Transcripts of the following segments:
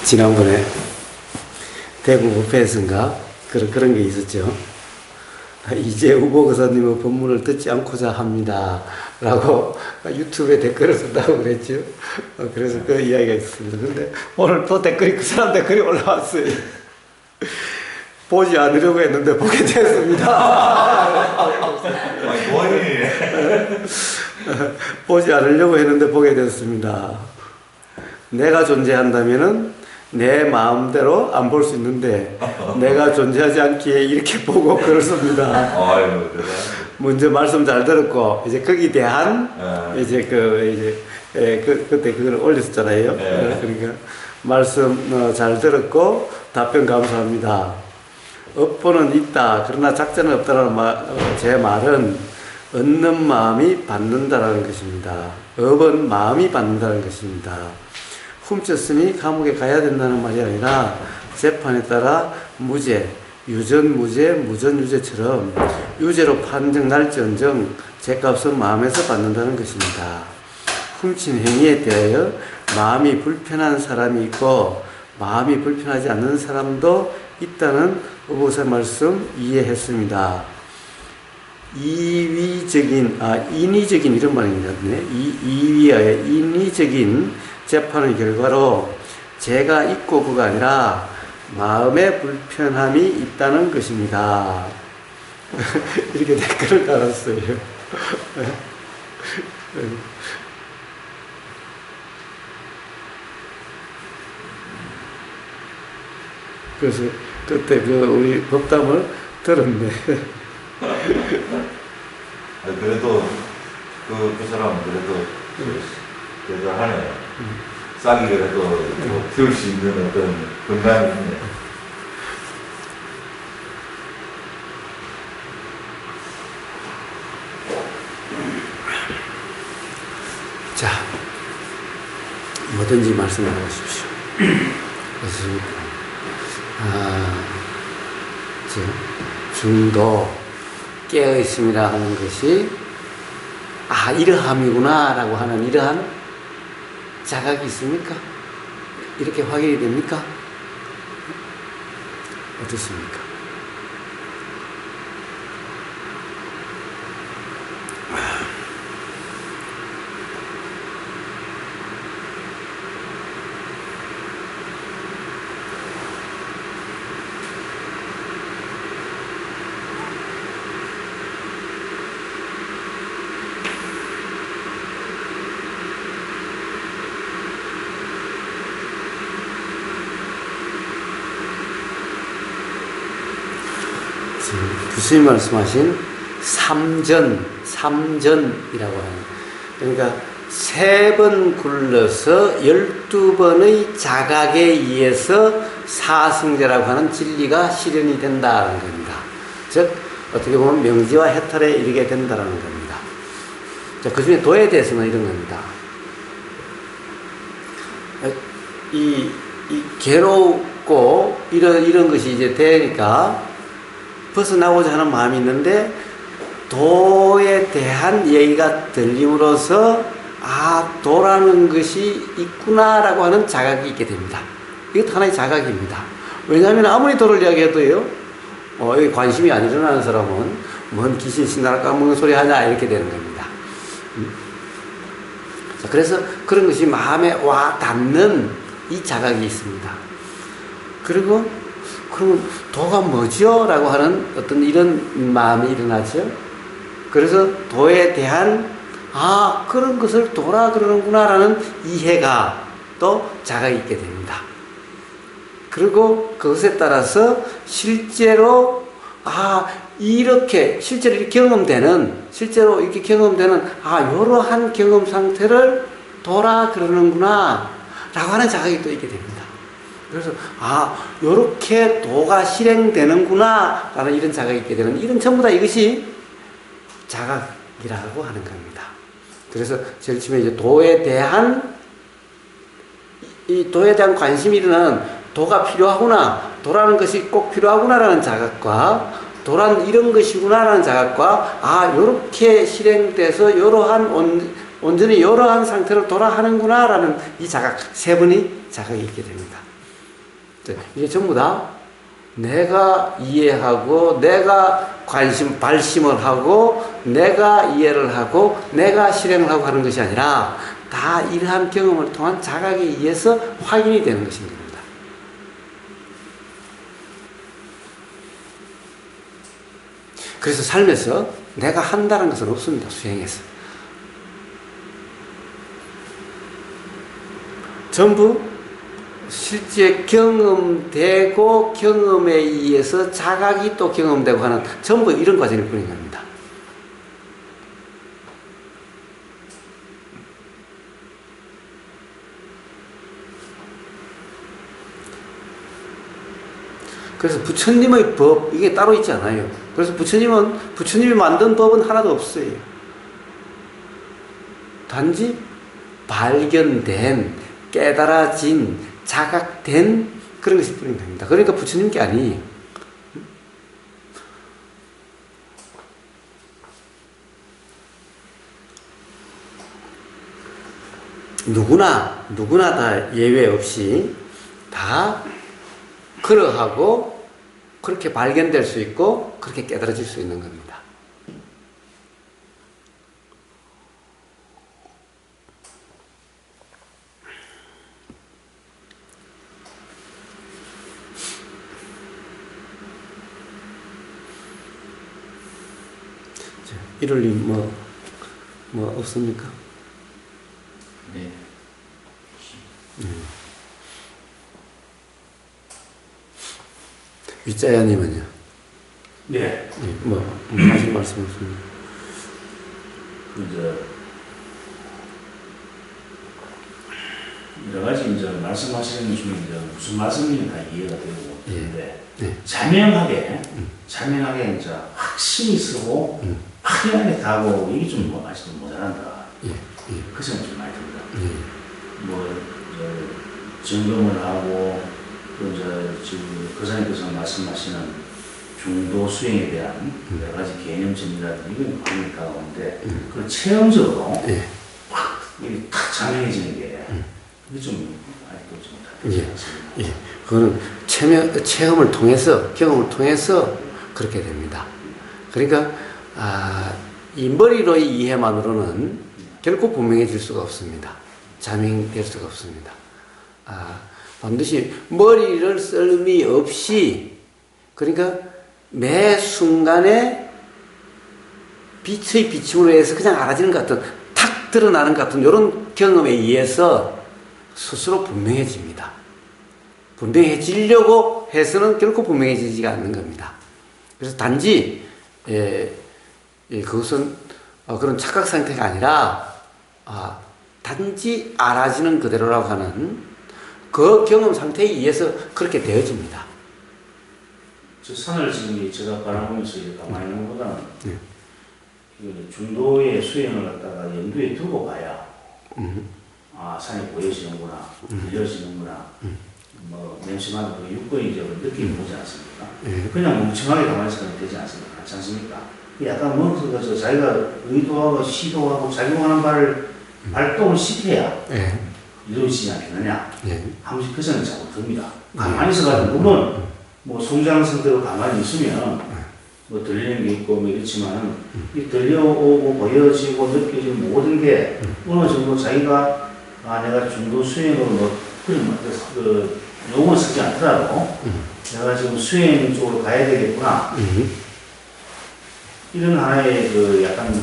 지난번에 대구 부패에서인가 그런 게 있었죠. 이재우 보고사님의 법문을 듣지 않고자 합니다 라고 유튜브에 댓글을 쓴다고 그랬죠. 그래서 그 이야기가 있었습니다. 근데 오늘 또 댓글이, 그 사람 댓글이 올라왔어요. 보지 않으려고 했는데 보게 됐습니다. 보지 않으려고 했는데 보게 됐습니다. 내가 존재한다면은 내 마음대로 안 볼 수 있는데 내가 존재하지 않기에 이렇게 보고 글을 씁니다. 먼저 말씀 잘 들었고 이제 거기에 대한 이제 그때 그걸 올렸었잖아요. 그러니까 말씀 잘 들었고 답변 감사합니다. 업보는 있다. 그러나 작전은 없다라는 제 말은 얻는 마음이 받는다라는 것입니다. 업은 마음이 받는다는 것입니다. 훔쳤으니 감옥에 가야 된다는 말이 아니라 재판에 따라 무죄, 유전무죄, 무전유죄처럼 유죄로 판정날지언정 죄값은 마음에서 받는다는 것입니다. 훔친 행위에 대하여 마음이 불편한 사람이 있고 마음이 불편하지 않는 사람도 있다는 의보사 말씀 이해했습니다. 인위적인 이런 말입니다. 인위적인 재판의 결과로 죄가 있고 그가 아니라 마음의 불편함이 있다는 것입니다. 이렇게 댓글을 달았어요. 그래서 그때 우리 법담을 들었네. 그래도 그 사람 그래도 대단하네요. 싹이 그래도 들을 수 있는 어떤 건강이 있네요. 자, 뭐든지 말씀을 하십시오. 그렇습니까? 중도 깨어 있음이라 하는 것이 이러함이구나 라고 하는 이러한 자각이 있습니까? 이렇게 확인이 됩니까? 어떻습니까? 부처님 말씀하신 삼전이라고 하는, 그러니까 3번 굴러서 12번의 자각에 의해서 사승제라고 하는 진리가 실현이 된다는 겁니다. 즉 어떻게 보면 명지와 해탈에 이르게 된다는 겁니다. 자, 그 중에 도에 대해서는 이런 겁니다. 이 괴롭고 이런 것이 이제 되니까 벗어나고자 하는 마음이 있는데 도에 대한 얘기가 들림으로써 도라는 것이 있구나라고 하는 자각이 있게 됩니다. 이것도 하나의 자각입니다. 왜냐하면 아무리 도를 이야기해도요, 여기 관심이 안 일어나는 사람은 뭔 귀신 신나라 까먹는 소리 하냐 이렇게 되는 겁니다. 자, 그래서 그런 것이 마음에 와 닿는 이 자각이 있습니다. 그리고 그러면 도가 뭐죠? 라고 하는 어떤 이런 마음이 일어나죠. 그래서 도에 대한 그런 것을 도라 그러는구나 라는 이해가 또 자각이 있게 됩니다. 그리고 그것에 따라서 실제로 실제로 이렇게 경험되는 이러한 경험 상태를 도라 그러는구나 라고 하는 자각이 또 있게 됩니다. 그래서 요렇게 도가 실행되는구나 라는 이런 자각이 있게 되는, 이런 전부 다 이것이 자각이라고 하는 겁니다. 그래서 제일 처음에 이제 도에 대한 관심이 일어나는, 도가 필요하구나, 도라는 것이 꼭 필요하구나 라는 자각과 도란 이런 것이구나 라는 자각과 요렇게 실행돼서 온전히 이러한 상태로 도라 하는구나 라는 이 자각, 3번의 자각이 있게 됩니다. 이게 전부 다 내가 이해하고 내가 발심을 하고 내가 이해를 하고 내가 실행을 하고 하는 것이 아니라 다 이러한 경험을 통한 자각에 의해서 확인이 되는 것입니다. 그래서 삶에서 내가 한다는 것은 없습니다. 수행에서. 전부 실제 경험되고 경험에 의해서 자각이 또 경험되고 하는 전부 이런 과정일 뿐인 겁니다. 그래서 부처님의 법 이게 따로 있지 않아요. 그래서 부처님이 만든 법은 하나도 없어요. 단지 발견된 깨달아진 자각된 그런 것일 뿐인 겁니다. 그러니까 부처님 게 아니에요. 누구나 다 예외 없이 다 그러하고 그렇게 발견될 수 있고 그렇게 깨달아질 수 있는 겁니다. 이럴님 뭐 없습니까? 네. 윗자야님은요? 네. 하실 말씀 없습니까? 이제 여러 가지 이제 말씀하시는 중에 이제 무슨 말씀인지 다 이해가 되고 있는데 자명하게 이제 확신이 쓰고 확연하게 다하고 이게 좀 아직도 모자란다. 그 생각 좀 많이 듭니다. 점검을 하고 또 이제 지금 거사님께서 말씀하시는 중도 수행에 대한 여러 가지 개념점이라든지 이건 많이 다가오는데 그걸 체험적으로 확 이게 탁 자명해지는 게 이게 좀 아직도 좀 다르지 않습니다. 그거는 체험을 통해서 경험을 통해서 그렇게 됩니다. 그러니까 이 머리로의 이해만으로는 결코 분명해질 수가 없습니다. 자명될 수가 없습니다. 반드시 머리를 썰미 없이 그러니까 매 순간에 빛의 비침으로 해서 그냥 알아지는 것 같은 탁 드러나는 것 같은 이런 경험에 의해서 스스로 분명해집니다. 분명해지려고 해서는 결코 분명해지지가 않는 겁니다. 그래서 단지 그것은 그런 착각 상태가 아니라 단지 알아지는 그대로라고 하는 그 경험 상태에 의해서 그렇게 되어집니다. 저 산을 지금 제가 바라보면서 가만히 있는 것보다는 중도의 수행을 갖다가 염두에 두고 봐야 산이 보여지는구나, 들려지는구나, 명심하고 육거의적으로 느낌이 오지 않습니까? 그냥 멍청하게 가만히 있으면 되지 않습니까? 약간 머릿속에서 자기가 의도하고 시도하고 작용하는 발동을 시켜야 이루어지지 않겠느냐. 한 번씩 그 생각이 자꾸 듭니다. 가만히 있어가지고, 물론, 송장 상태로 가만히 있으면, 들리는 게 있고, 이렇지만, 이 들려오고, 보여지고, 느껴지는 모든 게 어느 정도 자기가, 내가 중도 수행으로 용어를 쓰지 않더라도, 내가 지금 수행 쪽으로 가야 되겠구나. 이런 하나의 약간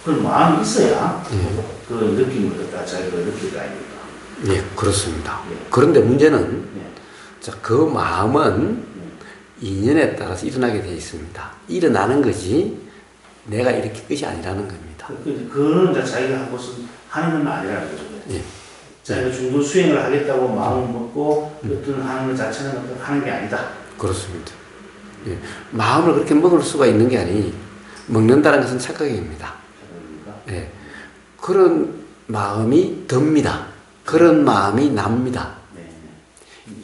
그런 마음이 있어야 그 느낌을 갖다 자기가 느낄 거 아닙니까? 예, 그렇습니다. 그런데 문제는 그 마음은 인연에 따라서 일어나게 되어 있습니다. 일어나는 거지 내가 이렇게 끝이 아니라는 겁니다. 그거는 이제 자기가 하는 건 아니라는 거죠. 자기가 중도 수행을 하겠다고 마음을 먹고 어떤 하는 것 자체는 하는 게 아니다. 그렇습니다. 마음을 그렇게 먹을 수가 있는 게 아니 먹는다는 것은 착각입니다. 그런 마음이 듭니다. 그런 마음이 납니다.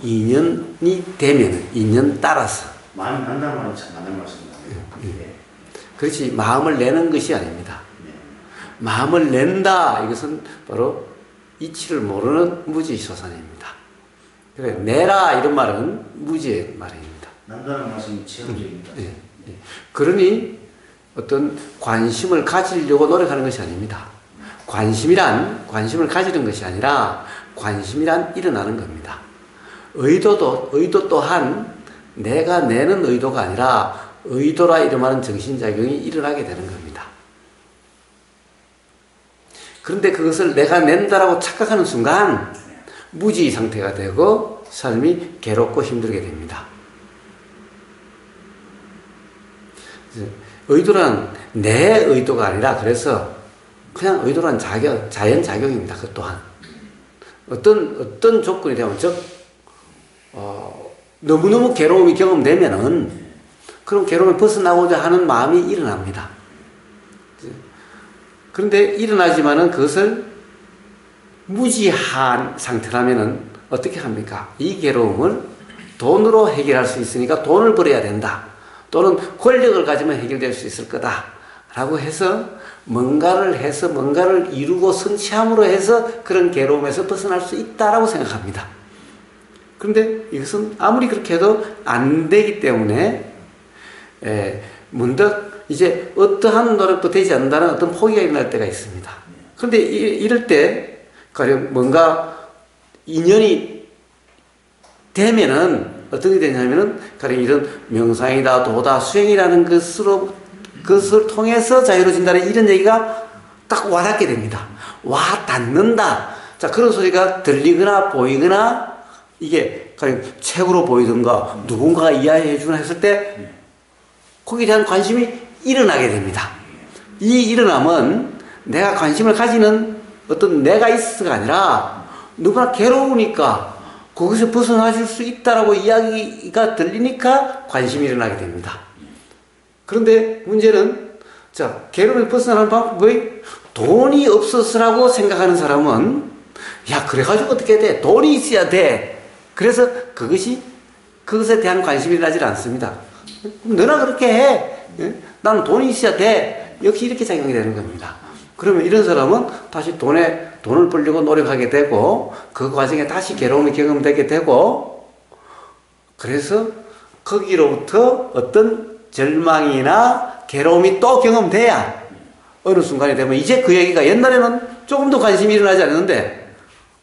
인연이 되면 인연 따라서 마음이 난다는 말은 참 맞는 말씀입니다. 그렇지 마음을 내는 것이 아닙니다. 마음을 낸다 이것은 바로 이치를 모르는 무지소산입니다. 그래, 내라 이런 말은 무지의 말입니다. 남다른 말씀이 체험적입니다. 예, 예. 그러니 어떤 관심을 가지려고 노력하는 것이 아닙니다. 관심을 가지는 것이 아니라 관심이란 일어나는 겁니다. 의도 또한 내가 내는 의도가 아니라 의도라 이름하는 정신작용이 일어나게 되는 겁니다. 그런데 그것을 내가 낸다라고 착각하는 순간 무지 상태가 되고 삶이 괴롭고 힘들게 됩니다. 의도란 내 의도가 아니라 그래서 그냥 의도란 자연작용입니다. 그 또한 어떤 조건이 되면 즉 너무너무 괴로움이 경험되면은 그런 괴로움을 벗어나고자 하는 마음이 일어납니다. 그런데 일어나지만은 그것을 무지한 상태라면은 어떻게 합니까? 이 괴로움을 돈으로 해결할 수 있으니까 돈을 벌어야 된다. 또는 권력을 가지면 해결될 수 있을 거다. 라고 해서 뭔가를 이루고 성취함으로 해서 그런 괴로움에서 벗어날 수 있다라고 생각합니다. 그런데 이것은 아무리 그렇게 해도 안 되기 때문에 문득 이제 어떠한 노력도 되지 않는다는 어떤 포기가 일어날 때가 있습니다. 그런데 이럴 때 가령 뭔가 인연이 되면은 어떻게 되냐면은 가령 이런 명상이다 도다 수행이라는 것을 통해서 자유로워진다는 이런 얘기가 딱 와닿게 됩니다. 와닿는다. 자, 그런 소리가 들리거나 보이거나 이게 가령 책으로 보이든가 누군가가 이야기해 주거나 했을 때 거기에 대한 관심이 일어나게 됩니다. 이 일어남은 내가 관심을 가지는 어떤 내가 있어가 아니라 누구나 괴로우니까 거기서 벗어나실 수 있다라고 이야기가 들리니까 관심이 일어나게 됩니다. 그런데 문제는 자, 괴로움을 벗어나는 방법이 돈이 없어서라고 생각하는 사람은 야, 그래가지고 어떻게 돼? 돈이 있어야 돼. 그래서 그것에 대한 관심이 일어나질 않습니다. 너나 그렇게 해. 나는 돈이 있어야 돼. 역시 이렇게 작용이 되는 겁니다. 그러면 이런 사람은 다시 돈을 벌려고 노력하게 되고 그 과정에 다시 괴로움이 경험되게 되고 그래서 거기로부터 어떤 절망이나 괴로움이 또 경험돼야 어느 순간이 되면 이제 그 얘기가 옛날에는 조금 더 관심이 일어나지 않았는데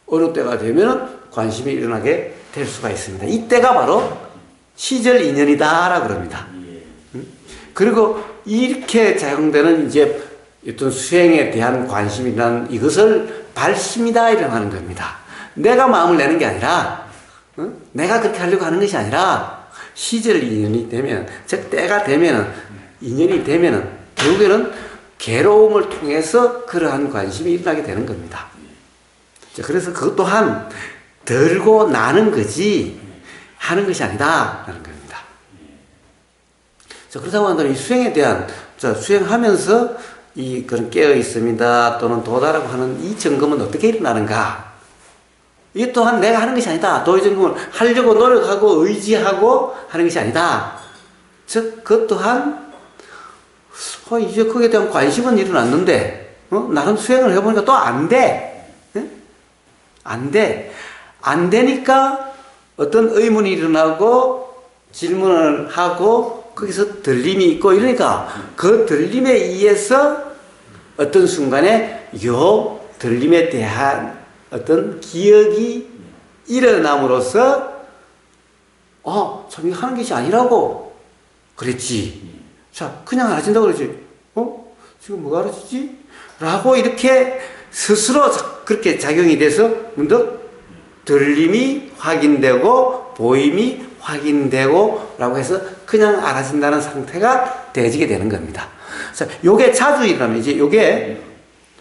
어느 때가 되면 관심이 일어나게 될 수가 있습니다. 이때가 바로 시절 인연이다라고 그럽니다. 그리고 이렇게 작용되는 이제 어떤 수행에 대한 관심이란 이것을 발심이다 이런 하는 겁니다. 내가 마음을 내는 게 아니라 내가 그렇게 하려고 하는 것이 아니라 시절 인연이 되면 즉 때가 되면 인연이 되면 결국에는 괴로움을 통해서 그러한 관심이 일어나게 되는 겁니다. 자, 그래서 그것 또한 들고 나는 거지 하는 것이 아니다 라는 겁니다. 자, 그렇다고 한다면 이 수행에 대한 수행하면서 그런 깨어 있습니다 또는 도다라고 하는 이 점검은 어떻게 일어나는가? 이게 또한 내가 하는 것이 아니다. 도의 점검을 하려고 노력하고 의지하고 하는 것이 아니다. 즉, 그것 또한 이제 거기에 대한 관심은 일어났는데 나름 수행을 해보니까 또 안 돼. 안 돼. 안 되니까 어떤 의문이 일어나고 질문을 하고 거기서 들림이 있고 이러니까 그 들림에 의해서 어떤 순간에 요 들림에 대한 어떤 기억이 일어남으로써 참 이거 하는 것이 아니라고 그랬지. 자, 그냥 알아진다고 그러지. 지금 뭐가 알아지지? 라고 이렇게 스스로 그렇게 작용이 돼서 문득 들림이 확인되고 보임이 확인되고 라고 해서 그냥 알아진다는 상태가 되어지게 되는 겁니다. 자, 요게 자주 일어나면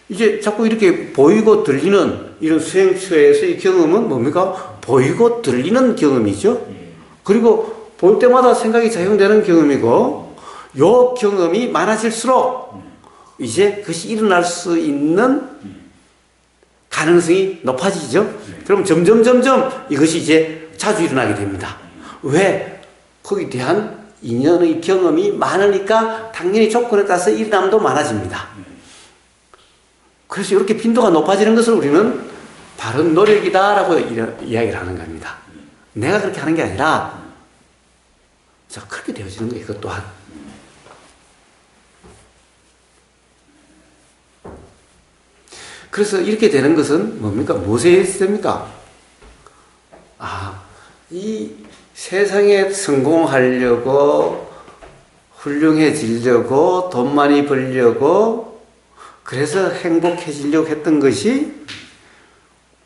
이제 자꾸 이렇게 보이고 들리는 이런 수행처에서의 경험은 뭡니까? 보이고 들리는 경험이죠. 그리고 볼 때마다 생각이 작용되는 경험이고 요 경험이 많아질수록 이제 그것이 일어날 수 있는 가능성이 높아지죠. 그럼 점점 이것이 이제 자주 일어나게 됩니다. 왜? 거기에 대한 인연의 경험이 많으니까 당연히 조건에 따라서 일어남도 많아집니다. 그래서 이렇게 빈도가 높아지는 것을 우리는 바른 노력이다라고 이야기를 하는 겁니다. 내가 그렇게 하는 게 아니라 자, 그렇게 되어지는 거예요. 이것 또한. 그래서 이렇게 되는 것은 뭡니까? 무엇에 있습니까? 이 세상에 성공하려고 훌륭해지려고 돈 많이 벌려고 그래서 행복해지려고 했던 것이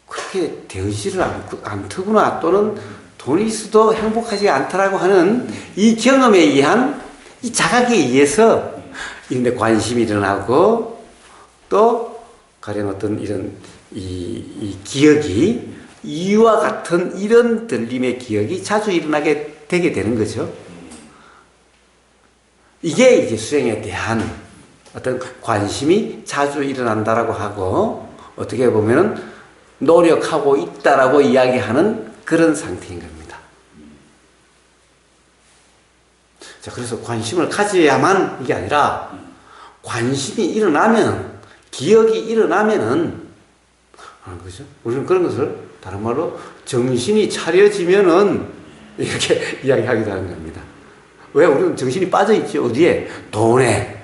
그렇게 되어지를 않더구나, 또는 돈이 있어도 행복하지 않더라고 하는 이 경험에 의한 이 자각에 의해서 이런 데 관심이 일어나고, 또 가령 어떤 이런 이 기억이 이와 같은 이런 들림의 기억이 자주 일어나게 되게 되는 거죠. 이게 이제 수행에 대한 어떤 관심이 자주 일어난다라고 하고, 어떻게 보면은 노력하고 있다라고 이야기하는 그런 상태인 겁니다. 자, 그래서 관심을 가져야만 이게 아니라 관심이 일어나면, 기억이 일어나면은, 그죠? 우리는 그런 것을 다른 말로 정신이 차려지면은 이렇게 이야기하기도 하는 겁니다. 왜? 우리는 정신이 빠져있지. 어디에? 돈에,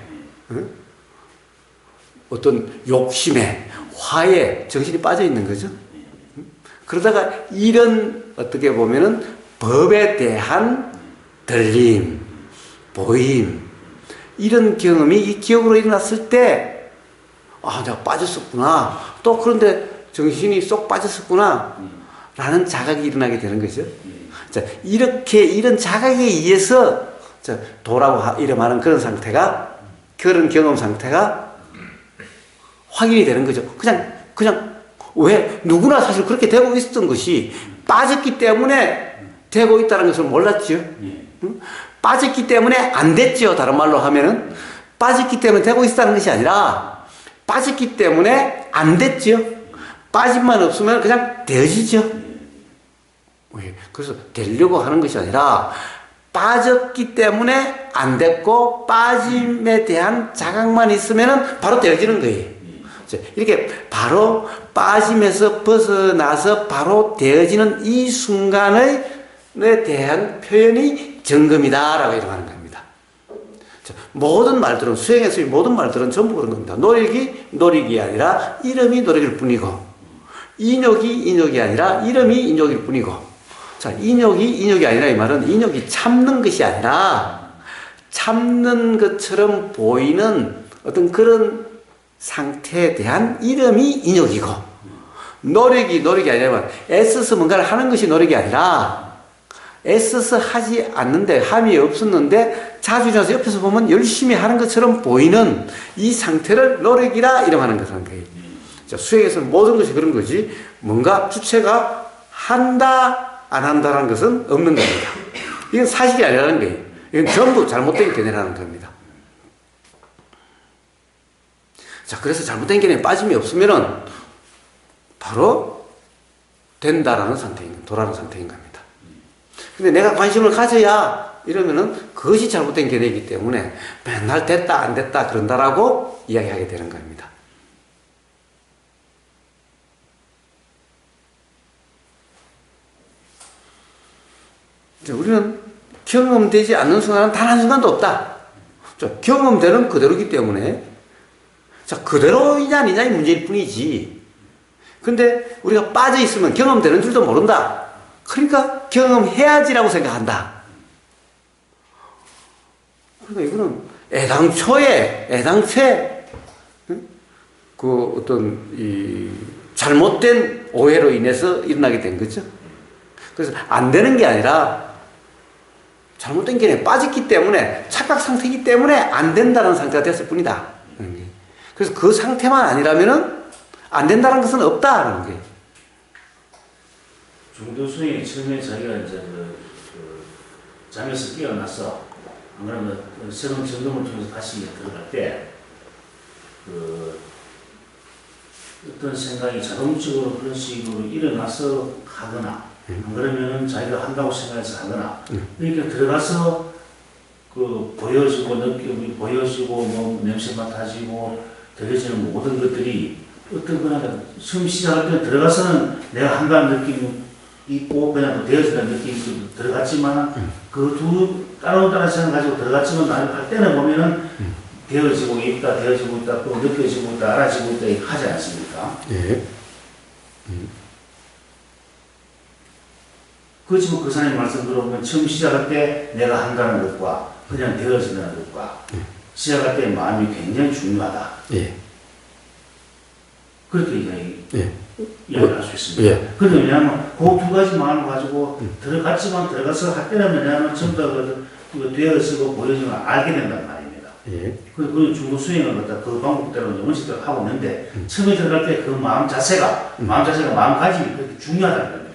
어떤 욕심에, 화에 정신이 빠져있는 거죠. 그러다가 이런 어떻게 보면은 법에 대한 들림, 보임, 이런 경험이 이 기억으로 일어났을 때, 내가 빠졌었구나. 또 그런데 정신이 쏙 빠졌었구나. 라는 자각이 일어나게 되는 거죠. 자, 이렇게 이런 자각에 의해서 도라고 이름하는 그런 상태가, 그런 경험 상태가 확인이 되는 거죠. 그냥 왜 누구나 사실 그렇게 되고 있었던 것이 빠졌기 때문에 되고 있다는 것을 몰랐죠. 응? 빠졌기 때문에 안 됐죠. 다른 말로 하면은 빠졌기 때문에 되고 있다는 것이 아니라 빠졌기 때문에 안 됐죠. 빠짐만 없으면 그냥 되어지죠. 그래서 되려고 하는 것이 아니라 빠졌기 때문에 안 됐고, 빠짐에 대한 자각만 있으면 바로 되어지는 거예요. 이렇게 바로 빠짐에서 벗어나서 바로 되어지는 이 순간에 대한 표현이 점검이다라고 이렇게 하는 겁니다. 모든 말들은, 수행에서의 모든 말들은 전부 그런 겁니다. 노력이 노력이 아니라 이름이 노력일 뿐이고, 인욕이 인욕이 아니라 이름이 인욕일 뿐이고, 자, 인욕이 아니라 이 말은 인욕이 참는 것이 아니라 참는 것처럼 보이는 어떤 그런 상태에 대한 이름이 인욕이고, 노력이 아니라 애써서 뭔가를 하는 것이 노력이 아니라 애써서 하지 않는데, 함이 없었는데 자주 일어나서 옆에서 보면 열심히 하는 것처럼 보이는 이 상태를 노력이라 이름하는 것이라는 거예요. 자, 수행에서는 모든 것이 그런 거지, 뭔가 주체가 한다 안 한다라는 것은 없는 겁니다. 이건 사실이 아니라는 거예요. 이건 전부 잘못된 견해라는 겁니다. 자, 그래서 잘못된 견해에 빠짐이 없으면은 바로 된다라는 상태인 겁니다. 도라는 상태인 겁니다. 근데 내가 관심을 가져야 이러면은 그것이 잘못된 견해이기 때문에 맨날 됐다 안 됐다 그런다라고 이야기하게 되는 겁니다. 우리는 경험되지 않는 순간은 단 한순간도 없다. 경험되는 그대로이기 때문에, 자, 그대로이냐 아니냐의 문제일 뿐이지. 근데 우리가 빠져있으면 경험되는 줄도 모른다. 그러니까 경험해야지라고 생각한다. 그러니까 이거는 애당초에 그 어떤 이 잘못된 오해로 인해서 일어나게 된 거죠. 그래서 안 되는 게 아니라 잘못된 견해에 빠졌기 때문에, 착각 상태이기 때문에 안 된다는 상태가 됐을 뿐이다. 그래서 그 상태만 아니라면은 안 된다는 것은 없다라는 게. 중도 수행이 처음에 자기가 이제 잠에서 깨어났어. 안 그러면 새로운 점검을 통해서 다시 들어갈 때 어떤 생각이 자동적으로 그런 식으로 일어나서 하거나, 안 그러면은 자기가 한다고 생각해서 하거나, 그러니까 들어가서 보여지고 느끼고 보여지고 뭐 냄새 맡아지고 들려지는 모든 것들이 어떤 거나 처음 시작할 때 들어가서는 내가 한다는 느낌이 있고 그냥 또 되어진다는 느낌이 들어갔지만 그 두 따로따로 시간 가지고 들어갔지만 나중에 할 때는 보면은 되어지고 있다, 되어지고 있다, 또 느껴지고 있다, 알아지고 있다 이렇게 하지 않습니까? 예. 그렇지만 그 사람의 말씀 들어보면 처음 시작할 때 내가 한다는 것과 그냥 되어진다는 것과 시작할 때 마음이 굉장히 중요하다. 예. 그렇게 예. 이야기할 수 있습니다. 예. 그런데 왜냐하면 그 두 가지 마음을 가지고 들어갔지만 들어가서 할 때는 왜냐하면 전부 다 되어지고 보여지면 알게 된단 말입니다. 예. 그 중도 수행을 갖다 그 방법대로 원칙대로 하고 있는데 처음에 들어갈 때 그 마음 자체가 마음가짐이 그렇게 중요하다는 겁니다.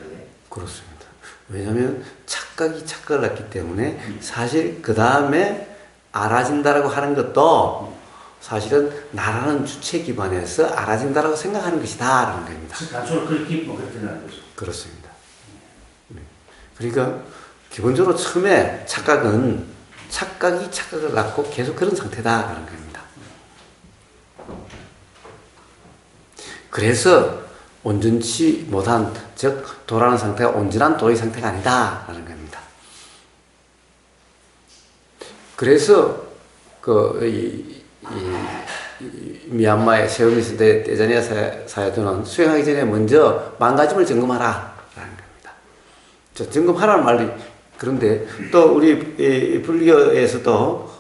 그렇습니다. 왜냐하면 착각이 착각을 했기 때문에 사실 그 다음에 알아진다라고 하는 것도 사실은 나라는 주체 기반에서 알아진다라고 생각하는 것이다라는 겁니다. 단초를 그렇게 깊고 그렇게 되는 거죠. 그렇습니다. 네. 그러니까 기본적으로 처음에 착각이 착각을 낳고 계속 그런 상태다라는 겁니다. 그래서 온전치 못한, 즉 도라는 상태가 온전한 도의 상태가 아니다라는 겁니다. 그래서 미얀마의 세우미스 대자니아 사야도는 수행하기 전에 먼저 마음가짐을 점검하라라는 겁니다. 점검하라는 말이, 그런데 또 우리 불교에서도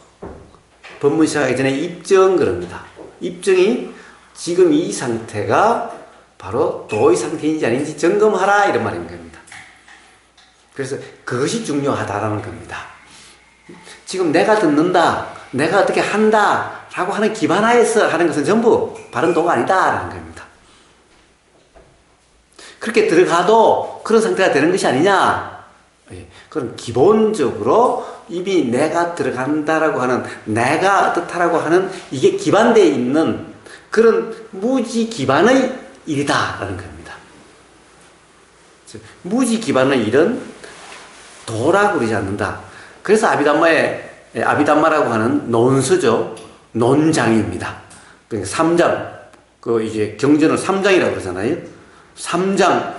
법문 시작하기 전에 입정 그럽니다. 입정이 지금 이 상태가 바로 도의 상태인지 아닌지 점검하라 이런 말인 겁니다. 그래서 그것이 중요하다라는 겁니다. 지금 내가 듣는다, 내가 어떻게 한다 라고 하는 기반하에서 하는 것은 전부 바른 도가 아니다라는 겁니다. 그렇게 들어가도 그런 상태가 되는 것이 아니냐. 그럼 기본적으로 이미 내가 들어간다라고 하는, 내가 어떻다라고 하는 이게 기반되어 있는 그런 무지 기반의 일이다라는 겁니다. 무지 기반의 일은 도라고 그러지 않는다. 그래서 아비담마라고 하는 논서죠. 논장입니다. 그러니까 3장, 이제 경전을 3장이라고 그러잖아요. 3장,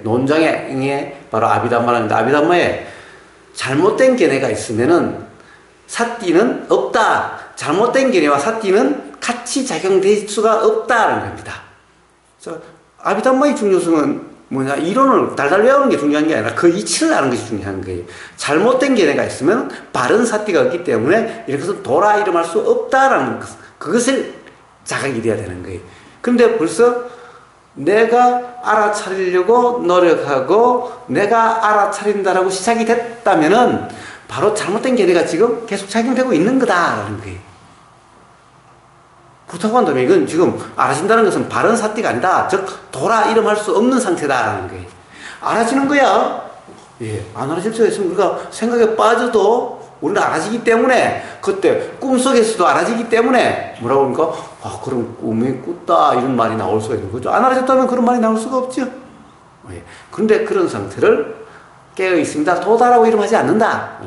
논장에 바로 아비담마라는데, 아비담마에 잘못된 견해가 있으면은 사띠는 없다. 잘못된 견해와 사띠는 같이 작용될 수가 없다라는 겁니다. 아비담마의 중요성은 뭐냐, 이론을 달달 외우는 게 중요한 게 아니라 그 이치를 아는 것이 중요한 거예요. 잘못된 견해가 있으면 바른 사띠가 없기 때문에 이렇게 해서 도라 이름할 수 없다라는 것, 그것을 자각이 돼야 되는 거예요. 근데 벌써 내가 알아차리려고 노력하고 내가 알아차린다라고 시작이 됐다면은 바로 잘못된 견해가 지금 계속 작용되고 있는 거다라는 거예요. 그렇다고 한다면 이건 지금 알아진다는 것은 바른 사띠가 아니다. 즉 도라 이름할 수 없는 상태다라는 거예요. 알아지는 거야. 예, 안 알아질 수가 있으면 우리가 생각에 빠져도 우리는 알아지기 때문에, 그때 꿈속에서도 알아지기 때문에 뭐라고 그러니까 그럼 꿈이 꿨다 이런 말이 나올 수가 있는 거죠. 안 알아졌다면 그런 말이 나올 수가 없죠. 예, 그런데 그런 상태를 깨어 있습니다. 도다라고 이름하지 않는다.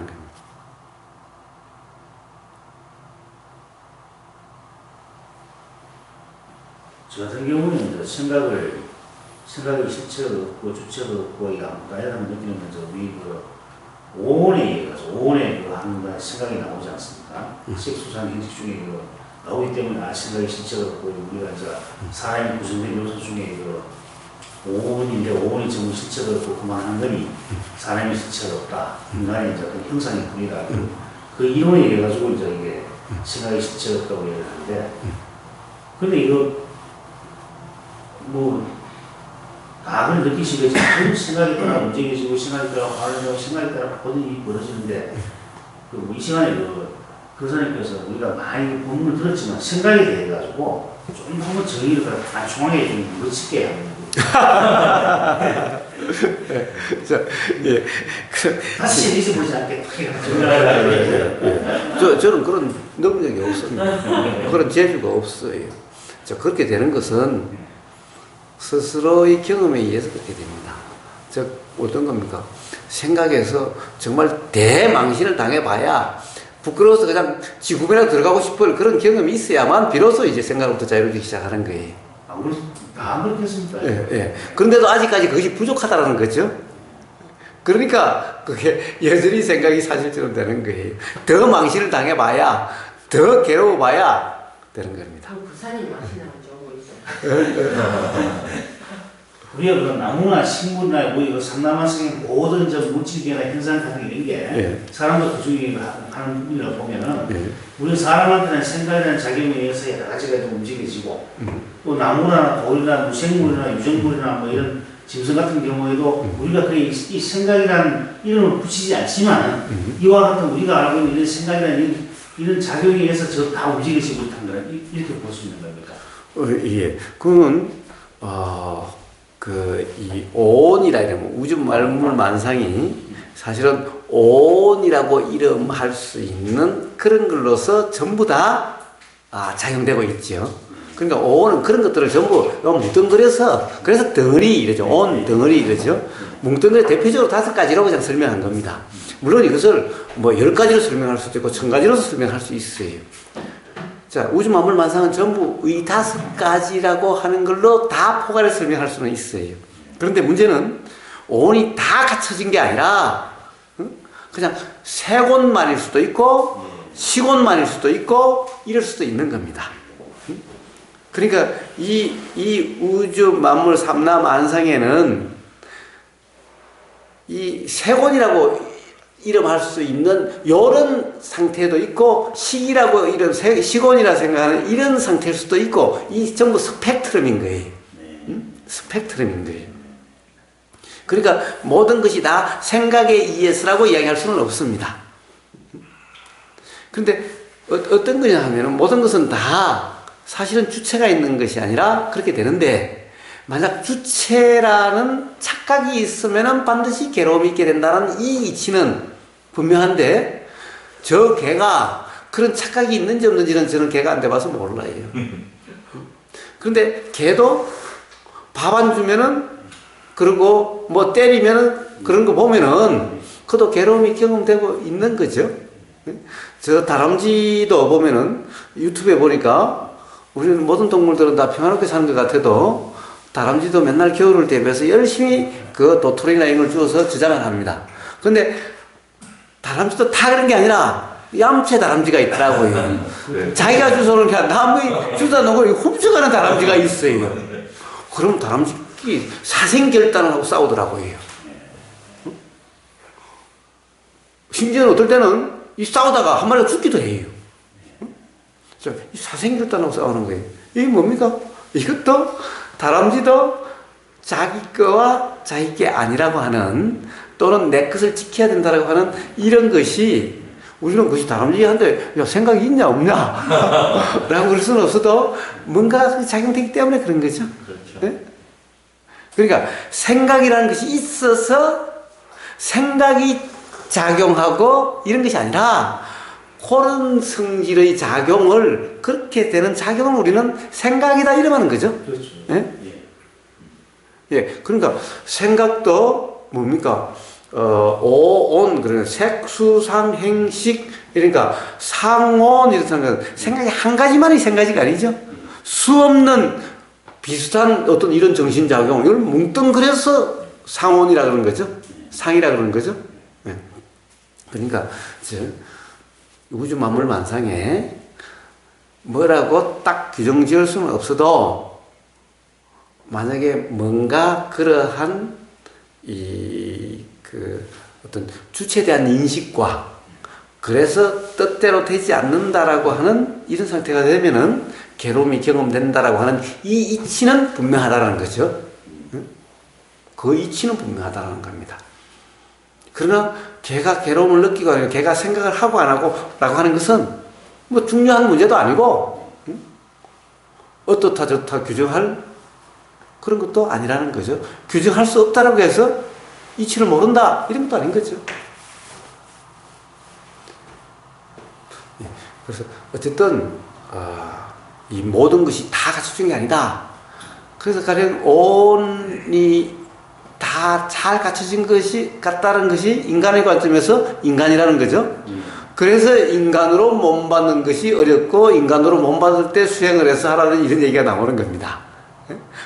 저 같은 경우는 이제 생각이 실체가 없고 주체가 없고 이게 아무것도 아니라는 느끼는 저 우리 오온에 의해서 오온에 하는 생각이 나오지 않습니까? 식수상 행식 중에 나오기 때문에 생각이 실체가 없고 우리가 이제 사람이 구성된 요소 중에 오온인데 오온이 전부 실체가 없고 그만한 거니 사람이 실체가 없다. 인간의 이제 그 형상일 뿐이다. 그 이론에 의해 가지고 이제 이게 생각이 실체가 없다고 얘기를 하는데, 근데 이거 다들 느끼시겠지만 생각에 따라 움직여지고 생각에 따라 화를 생각에 따라 모든 일이 벌어지는데, 이 시간에 그 선생님께서 우리가 많이 본문을 들었지만 생각에 대해 가지고 좀 한번 저희를 단충하게 좀 멋지게 하는 예. 다시 잊어보지 않게 저는 그런 능력이 없습니다. 그런 재주가 없어요. 그렇게 되는 것은 스스로의 경험에 의해서 그렇게 됩니다. 즉 어떤 겁니까? 생각에서 정말 대망신을 당해봐야 부끄러워서 그냥 지구면에 들어가고 싶을 그런 경험이 있어야만 비로소 이제 생각부터 자유롭게 시작하는 거예요. 다 그렇겠습니까? 예. 그런데도 아직까지 그것이 부족하다는 거죠. 그러니까 그게 여전히 생각이 사실처럼 되는 거예요. 더 망신을 당해봐야, 더 괴로워봐야 되는 겁니다. 부산이 맛이 나면 좋은 거 있어요. 우리가 그 나무나 식물이나 뭐 이거 상남한성의 모든 저 물질계나 현상 같은 게 이런 게 예. 사람도 그중에 하는 부분이라고 보면은 예. 우리 사람한테는 생각이라는 작용에 의해서 여러 가지가 좀 움직여지고 또 나무나 돌이나 무생물이나 유전물이나 뭐 이런 짐승 같은 경우에도 우리가 거의 이 생각이라는 이름을 붙이지 않지만 이와 같은 우리가 알고 있는 이런 생각이라는 이런 작용에 의해서 저 다 움직여지고 있다는 거는 이렇게 볼 수 있는 겁니다. 예. 그러면, 이 오온이라 이러면 우주 만물 만상이 사실은 오온이라고 이름할 수 있는 그런 걸로서 전부 다 작용되고 있죠. 그러니까 오온은 그런 것들을 전부 뭉뚱그려서, 그래서 덩어리 이러죠. 온 덩어리 이러죠. 뭉뚱그려 대표적으로 5가지로 그냥 설명한 겁니다. 물론 이것을 뭐 10가지로 설명할 수도 있고 1000가지로 설명할 수 있어요. 자, 우주 만물 만상은 전부 의 5가지라고 하는 걸로 다 포괄해 설명할 수는 있어요. 그런데 문제는 오온이 다 갖춰진 게 아니라 그냥 세 곳만일 수도 있고 시곳만일 수도 있고 이럴 수도 있는 겁니다. 그러니까 이 우주 만물 삼라만상에는 이 세 곳이라고 이름할 수 있는 이런 상태도 있고 시기라고 이런 시곤이라 생각하는 이런 상태일 수도 있고 이 전부 스펙트럼인 거예요. 스펙트럼인 거예요. 그러니까 모든 것이 다 생각에 의해서라고 이야기할 수는 없습니다. 그런데 어떤 거냐 하면 모든 것은 다 사실은 주체가 있는 것이 아니라 그렇게 되는데 만약 주체라는 착각이 있으면 반드시 괴로움이 있게 된다는 이 이치는 분명한데 저 개가 그런 착각이 있는지 없는지는 저는 개가 안 돼봐서 몰라요. 그런데 개도 밥 안 주면은 그리고 뭐 때리면은 그런 거 보면은 그도 괴로움이 경험되고 있는 거죠. 저 다람쥐도 보면은 유튜브에 보니까 우리는 모든 동물들은 다 평화롭게 사는 것 같아도 다람쥐도 맨날 겨울을 대비해서 열심히 그 도토리나 이런 걸 주워서 저장을 합니다. 그런데 다람쥐도 다 그런 게 아니라 얌체 다람쥐가 있더라고요. 네. 자기가 주워놓은 게 나무에 주다 놓고 훔쳐가는 다람쥐가 있어요. 그럼 다람쥐끼리 사생결단을 하고 싸우더라고요. 심지어는 어떨 때는 이 싸우다가 한 마리가 죽기도 해요. 이 사생결단하고 싸우는 거예요. 이게 뭡니까? 이것도 다람쥐도 자기 거와 자기 게 아니라고 하는 또는 내 것을 지켜야 된다고 하는 이런 것이 우리는 그것이 다람쥐한테 야 생각이 있냐 없냐 라고 그럴 수는 없어도 뭔가 작용되기 때문에 그런 거죠. 그렇죠. 네? 그러니까 생각이라는 것이 있어서 생각이 작용하고 이런 것이 아니라 그런 성질의 작용을 그렇게 되는 작용을 우리는 생각이다 이름하는 거죠. 그렇죠. 예? 예, 그러니까 생각도 뭡니까? 오온, 그러니까 색수상 행식, 그러니까 상온 이렇다는 건 생각이 한 가지만이 생각이 아니죠. 수 없는 비슷한 어떤 이런 정신작용, 이걸 뭉뚱그려서 상온이라 그러는 거죠. 상이라 그러는 거죠. 예. 그러니까 우주 만물 만상에 뭐라고 딱 규정 지을 수는 없어도 만약에 뭔가 그러한 어떤 주체에 대한 인식과 그래서 뜻대로 되지 않는다라고 하는 이런 상태가 되면은 괴로움이 경험된다라고 하는 이 이치는 분명하다라는 거죠. 그 이치는 분명하다라는 겁니다. 그러나 걔가 괴로움을 느끼고 아니고 걔가 생각을 하고 안 하고 라고 하는 것은 뭐 중요한 문제도 아니고 어떻다 저렇다 규정할 그런 것도 아니라는 거죠. 규정할 수 없다라고 해서 이치를 모른다 이런 것도 아닌 거죠. 그래서 어쨌든 이 모든 것이 다 갖춰진 게 아니다. 그래서 가령 온이 다 잘 갖춰진 것이 같다는 것이 인간의 관점에서 인간이라는 거죠. 그래서 인간으로 몸받는 것이 어렵고 인간으로 몸받을 때 수행을 해서 하라는 이런 얘기가 나오는 겁니다.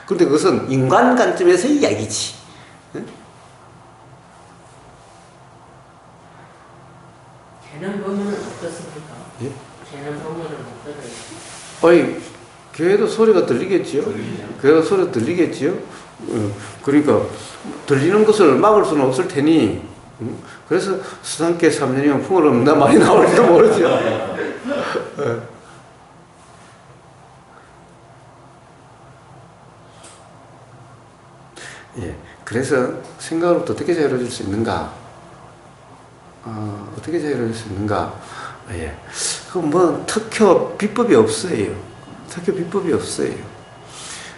그런데 그것은 인간 관점에서 이야기지. 개는 보면은 어떻습니까? 예? 개는 보면은 어떠세요? 어이, 걔도 소리가 들리겠지요? 걔도 소리가 들리겠지요? 그러니까 들리는 것을 막을 수는 없을 테니 그래서 수상께 3년이면 풍을 없나 많이 나올지도 모르죠. 예, 그래서 생각으로부터 어떻게 자유로워질 수 있는가? 어떻게 자유로워질 수 있는가? 예, 뭐 특효 비법이 없어요. 특효 비법이 없어요.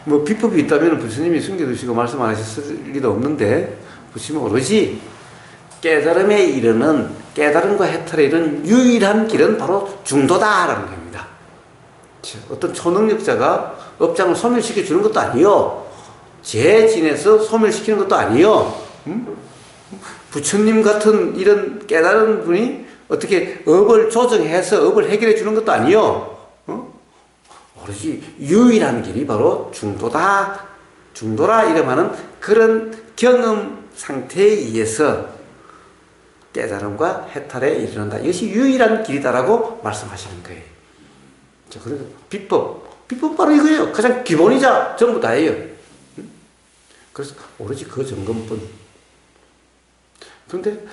뭐 비법이 있다면 부처님이 숨겨두시고 말씀 안 하셨을 리도 없는데 보시면 오로지 깨달음에 이르는 깨달음과 해탈에 이르는 유일한 길은 바로 중도다라는 겁니다. 어떤 초능력자가 업장을 소멸시켜 주는 것도 아니요, 재진해서 소멸시키는 것도 아니요, 부처님 같은 이런 깨달은 분이 어떻게 업을 조정해서 업을 해결해 주는 것도 아니요, 오로지 유일한 길이 바로 중도다, 중도라 이름하는 그런 경험 상태에 의해서 깨달음과 해탈에 이르는다. 이것이 유일한 길이다라고 말씀하시는 거예요. 자, 그래서 비법 바로 이거예요. 가장 기본이자 전부 다예요. 그래서 오로지 그 점검뿐. 그런데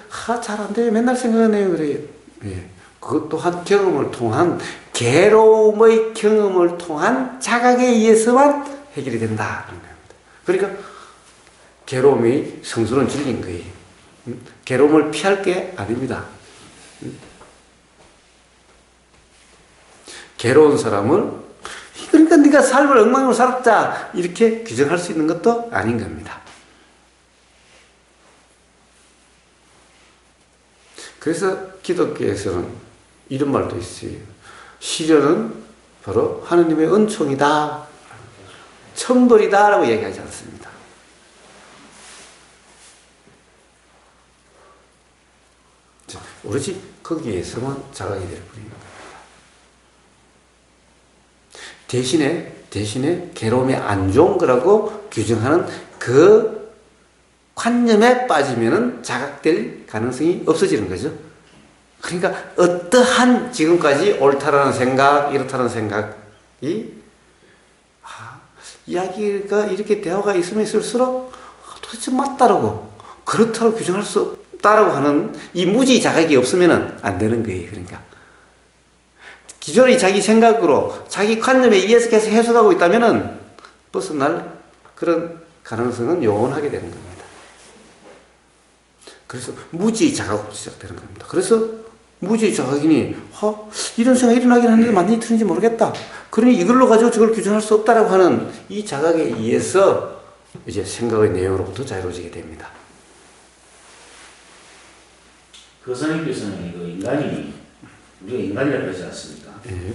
잘 안 돼요. 맨날 생각하네요. 그래요. 예. 그것 또한 경험을 통한 괴로움의 경험을 통한 자각에 의해서만 해결이 된다는 겁니다. 그러니까 괴로움이 성스러운 진리인 거예요. 괴로움을 피할 게 아닙니다. 괴로운 사람을 그러니까 네가 삶을 엉망으로 살았다 이렇게 규정할 수 있는 것도 아닌 겁니다. 그래서 기독교에서는 이런 말도 있어요. 시련은 바로 하느님의 은총이다, 천벌이다 라고 얘기하지 않습니다. 오로지 거기에서만 자각이 될 뿐입니다. 대신에 괴로움이 안 좋은 거라고 규정하는 그 관념에 빠지면은 자각될 가능성이 없어지는 거죠. 그러니까 어떠한 지금까지 옳다라는 생각, 이렇다는 생각이 이야기가 이렇게 대화가 있으면 있을수록 도대체 맞다라고 그렇다고 규정할 수 없다라고 하는 이 무지 자각이 없으면 안 되는 거예요. 그러니까 기존의 자기 생각으로 자기 관념에 의해서 계속 해석하고 있다면은 벗어날 그런 가능성은 요원하게 되는 겁니다. 그래서 무지 자각으로 시작되는 겁니다. 그래서 무지 자각이니 이런 생각이 일어나긴 하는데 맞는지 틀린지 모르겠다. 그러니 이걸로 가지고 저걸 규정할 수 없다라고 하는 이 자각에 의해서 이제 생각의 내용으로부터 자유로워지게 됩니다. 그 선생님께서는 이거 인간이 우리가 인간이라고 그러지 않습니까? 예.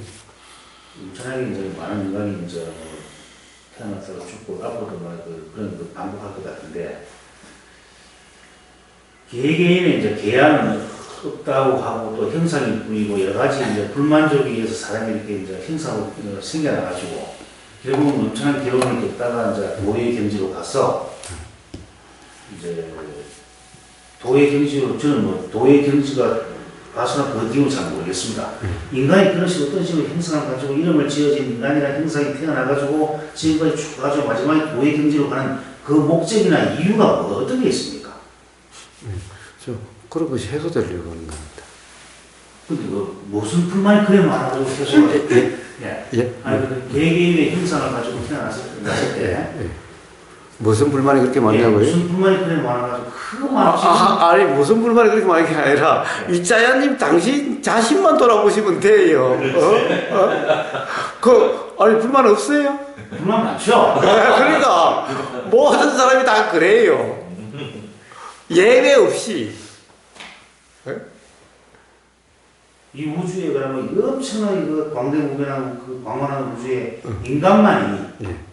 천하에 이제 많은 인간이 이제 태어나서 죽고 앞으로도 그런 거 반복할 것 같은데 개개인의 이제 계약은 없다고 하고 또 형상이 보이고 여러 가지 이제 불만족에 의해서 사람이 이렇게 이제 형상으로 생겨나가지고 결국은 엄청난 괴로움을 겪다가 이제 도의 경지로 가서 이제 도의 경지로 저는 뭐 도의 경지가 가수나 그 뒤는 잘 모르겠습니다. 인간이 그런 식으로 어떤 식으로 형상을 가지고 이름을 지어진 인간이라는 형상이 태어나가지고 지금까지 쭉 가지고 마지막에 도의 경지로 가는 그 목적이나 이유가 어떤 게 있습니까? 그런 것이 해소되려고 하는 겁니다. 근데 그 무슨 불만이 그래 많아가지고 해소가 예? 아니 그 개개인의 형상을 가지고 태어났을 때 무슨 불만이 그렇게 많냐고요? 무슨 불만이 그래 많아가지고 그거 많지. 아니 무슨 불만이 그렇게 많은 게 아니라 이자야님 당신 자신만 돌아보시면 돼요. 아니 불만 없어요? 불만 많죠. 그러니까 모든 사람이 다 그래요. 예외 없이. 이 우주에 그러면 엄청난 그 광대무변한 그 광활한 우주에 인간만이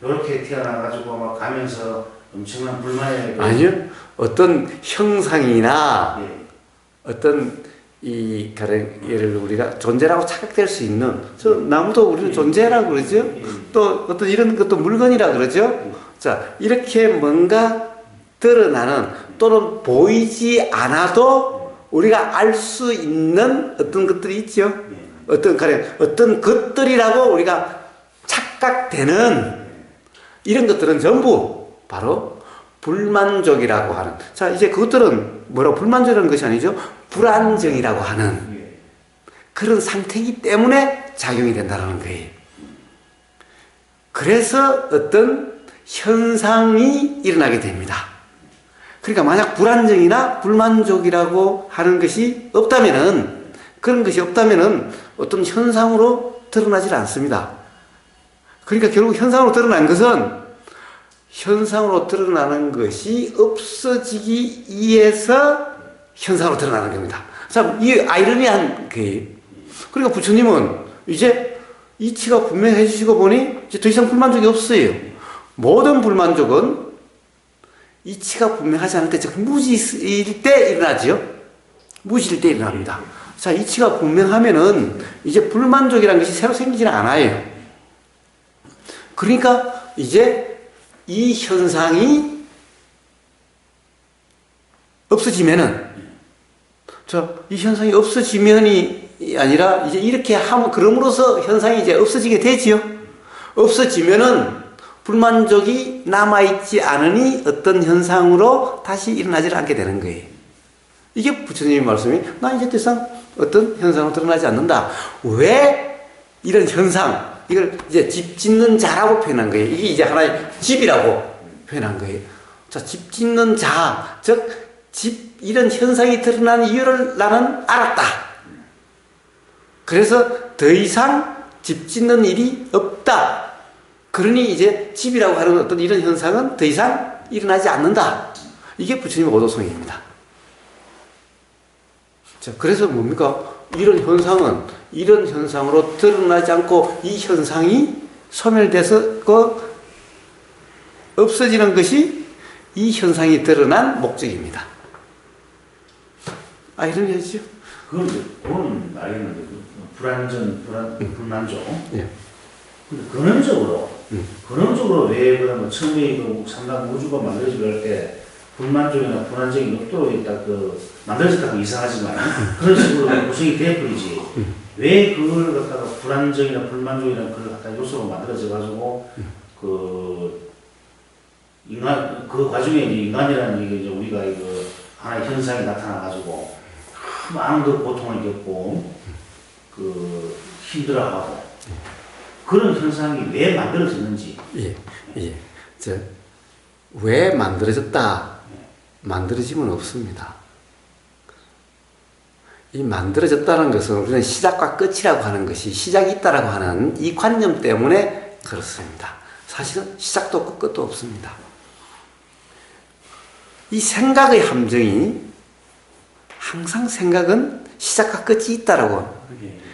이렇게 태어나가지고 막 가면서 엄청난 불만에 아니요. 어떤 형상이나 어떤 예를 우리가 존재라고 착각될 수 있는 나무도 우리는 존재라고 그러죠. 또 어떤 이런 것도 물건이라 그러죠. 자, 이렇게 뭔가 드러나는 또는 보이지 않아도 우리가 알 수 있는 어떤 것들이 있죠. 예. 어떤 것들이라고 우리가 착각되는 이런 것들은 전부 바로 불만족이라고 하는. 자, 이제 그것들은 뭐라고 불만족이라는 것이 아니죠. 불안정이라고 하는 예. 그런 상태이기 때문에 작용이 된다는 거예요. 그래서 어떤 현상이 일어나게 됩니다. 그러니까 만약 불안정이나 불만족이라고 하는 것이 없다면은, 그런 것이 없다면은 어떤 현상으로 드러나질 않습니다. 그러니까 결국 현상으로 드러난 것은 현상으로 드러나는 것이 없어지기 위해서 현상으로 드러나는 겁니다. 참, 이 아이러니한 거예요. 그러니까 부처님은 이제 이치가 분명해 주시고 보니 이제 더 이상 불만족이 없어요. 모든 불만족은 이치가 분명하지 않을 때, 즉 무지일 때 일어나죠. 무지일 때 일어납니다. 자, 이치가 분명하면은 이제 불만족이라는 것이 새로 생기지는 않아요. 그러니까 이제 이 현상이 없어지면은, 이 현상이 없어지면이 아니라 이제 이렇게 하면, 그럼으로써 현상이 이제 없어지게 되지요. 없어지면은 불만족이 남아있지 않으니 어떤 현상으로 다시 일어나지 않게 되는 거예요. 이게 부처님의 말씀이, 나 이제 더 이상 어떤 현상으로 드러나지 않는다. 왜 이런 현상, 이걸 이제 집 짓는 자라고 표현한 거예요. 이게 이제 하나의 집이라고 표현한 거예요. 자, 집 짓는 자, 즉, 이런 현상이 드러난 이유를 나는 알았다. 그래서 더 이상 집 짓는 일이 없다. 그러니 이제 집이라고 하는 어떤 이런 현상은 더 이상 일어나지 않는다. 이게 부처님의 오도성입니다. 자, 그래서 뭡니까? 이런 현상은 이런 현상으로 드러나지 않고 이 현상이 소멸돼서 없어지는 것이 이 현상이 드러난 목적입니다. 이런 얘기죠. 그건 알겠는데, 불만족. 예. 근데 근원적으로 왜 그러면 처음에 그 삼강 우주가 만들어지고 할 때 불만족이나 불안정이 없도록 있다, 만들어졌다고 이상하지만 그런 식으로 구성이 돼버리지. 왜 그걸 갖다가 불안정이나 불만족이나 그걸 갖다가 요소로 만들어져가지고 그 과정에 이제 인간이라는 게 이제 우리가 이거 하나의 현상이 나타나가지고 많은 그 고통을 겪고 힘들어하고 그런 현상이 왜 만들어졌는지. 왜 만들어졌다? 만들어지면 없습니다. 이 만들어졌다는 것은 우리는 시작과 끝이라고 하는 것이, 시작이 있다라고 하는 이 관념 때문에 그렇습니다. 사실은 시작도 없고 끝도 없습니다. 이 생각의 함정이, 항상 생각은 시작과 끝이 있다라고.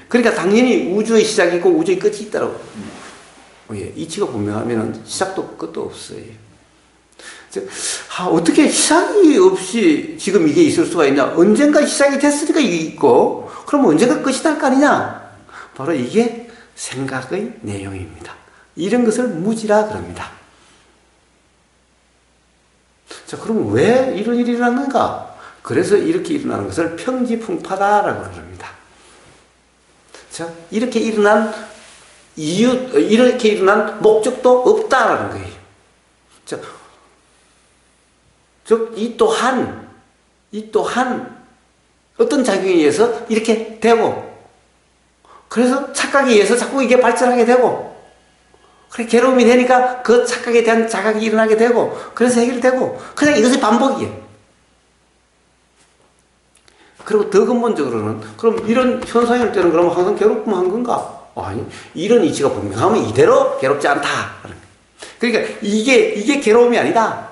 그러니까 당연히 우주의 시작이 있고 우주의 끝이 있다라고. 이치가 분명하면 시작도 끝도 없어요. 어떻게 시작이 없이 지금 이게 있을 수가 있냐? 언젠가 시작이 됐으니까 이게 있고, 그럼 언젠가 끝이 날 거 아니냐? 바로 이게 생각의 내용입니다. 이런 것을 무지라 그럽니다. 자, 그럼 왜 이런 일이 일어났는가? 그래서 이렇게 일어나는 것을 평지풍파다라고 그럽니다. 자, 이렇게 일어난 이유, 이렇게 일어난 목적도 없다라는 거예요. 자, 즉, 이 또한 어떤 작용에 의해서 이렇게 되고, 그래서 착각에 의해서 자꾸 이게 발전하게 되고, 그래, 괴로움이 되니까 그 착각에 대한 자각이 일어나게 되고, 그래서 해결되고, 그냥 이것이 반복이에요. 그리고 더 근본적으로는, 그럼 이런 현상이 올 때는 그럼 항상 괴롭구만 한 건가? 아니, 이런 이치가 분명하면 이대로 괴롭지 않다. 그러니까 이게 괴로움이 아니다.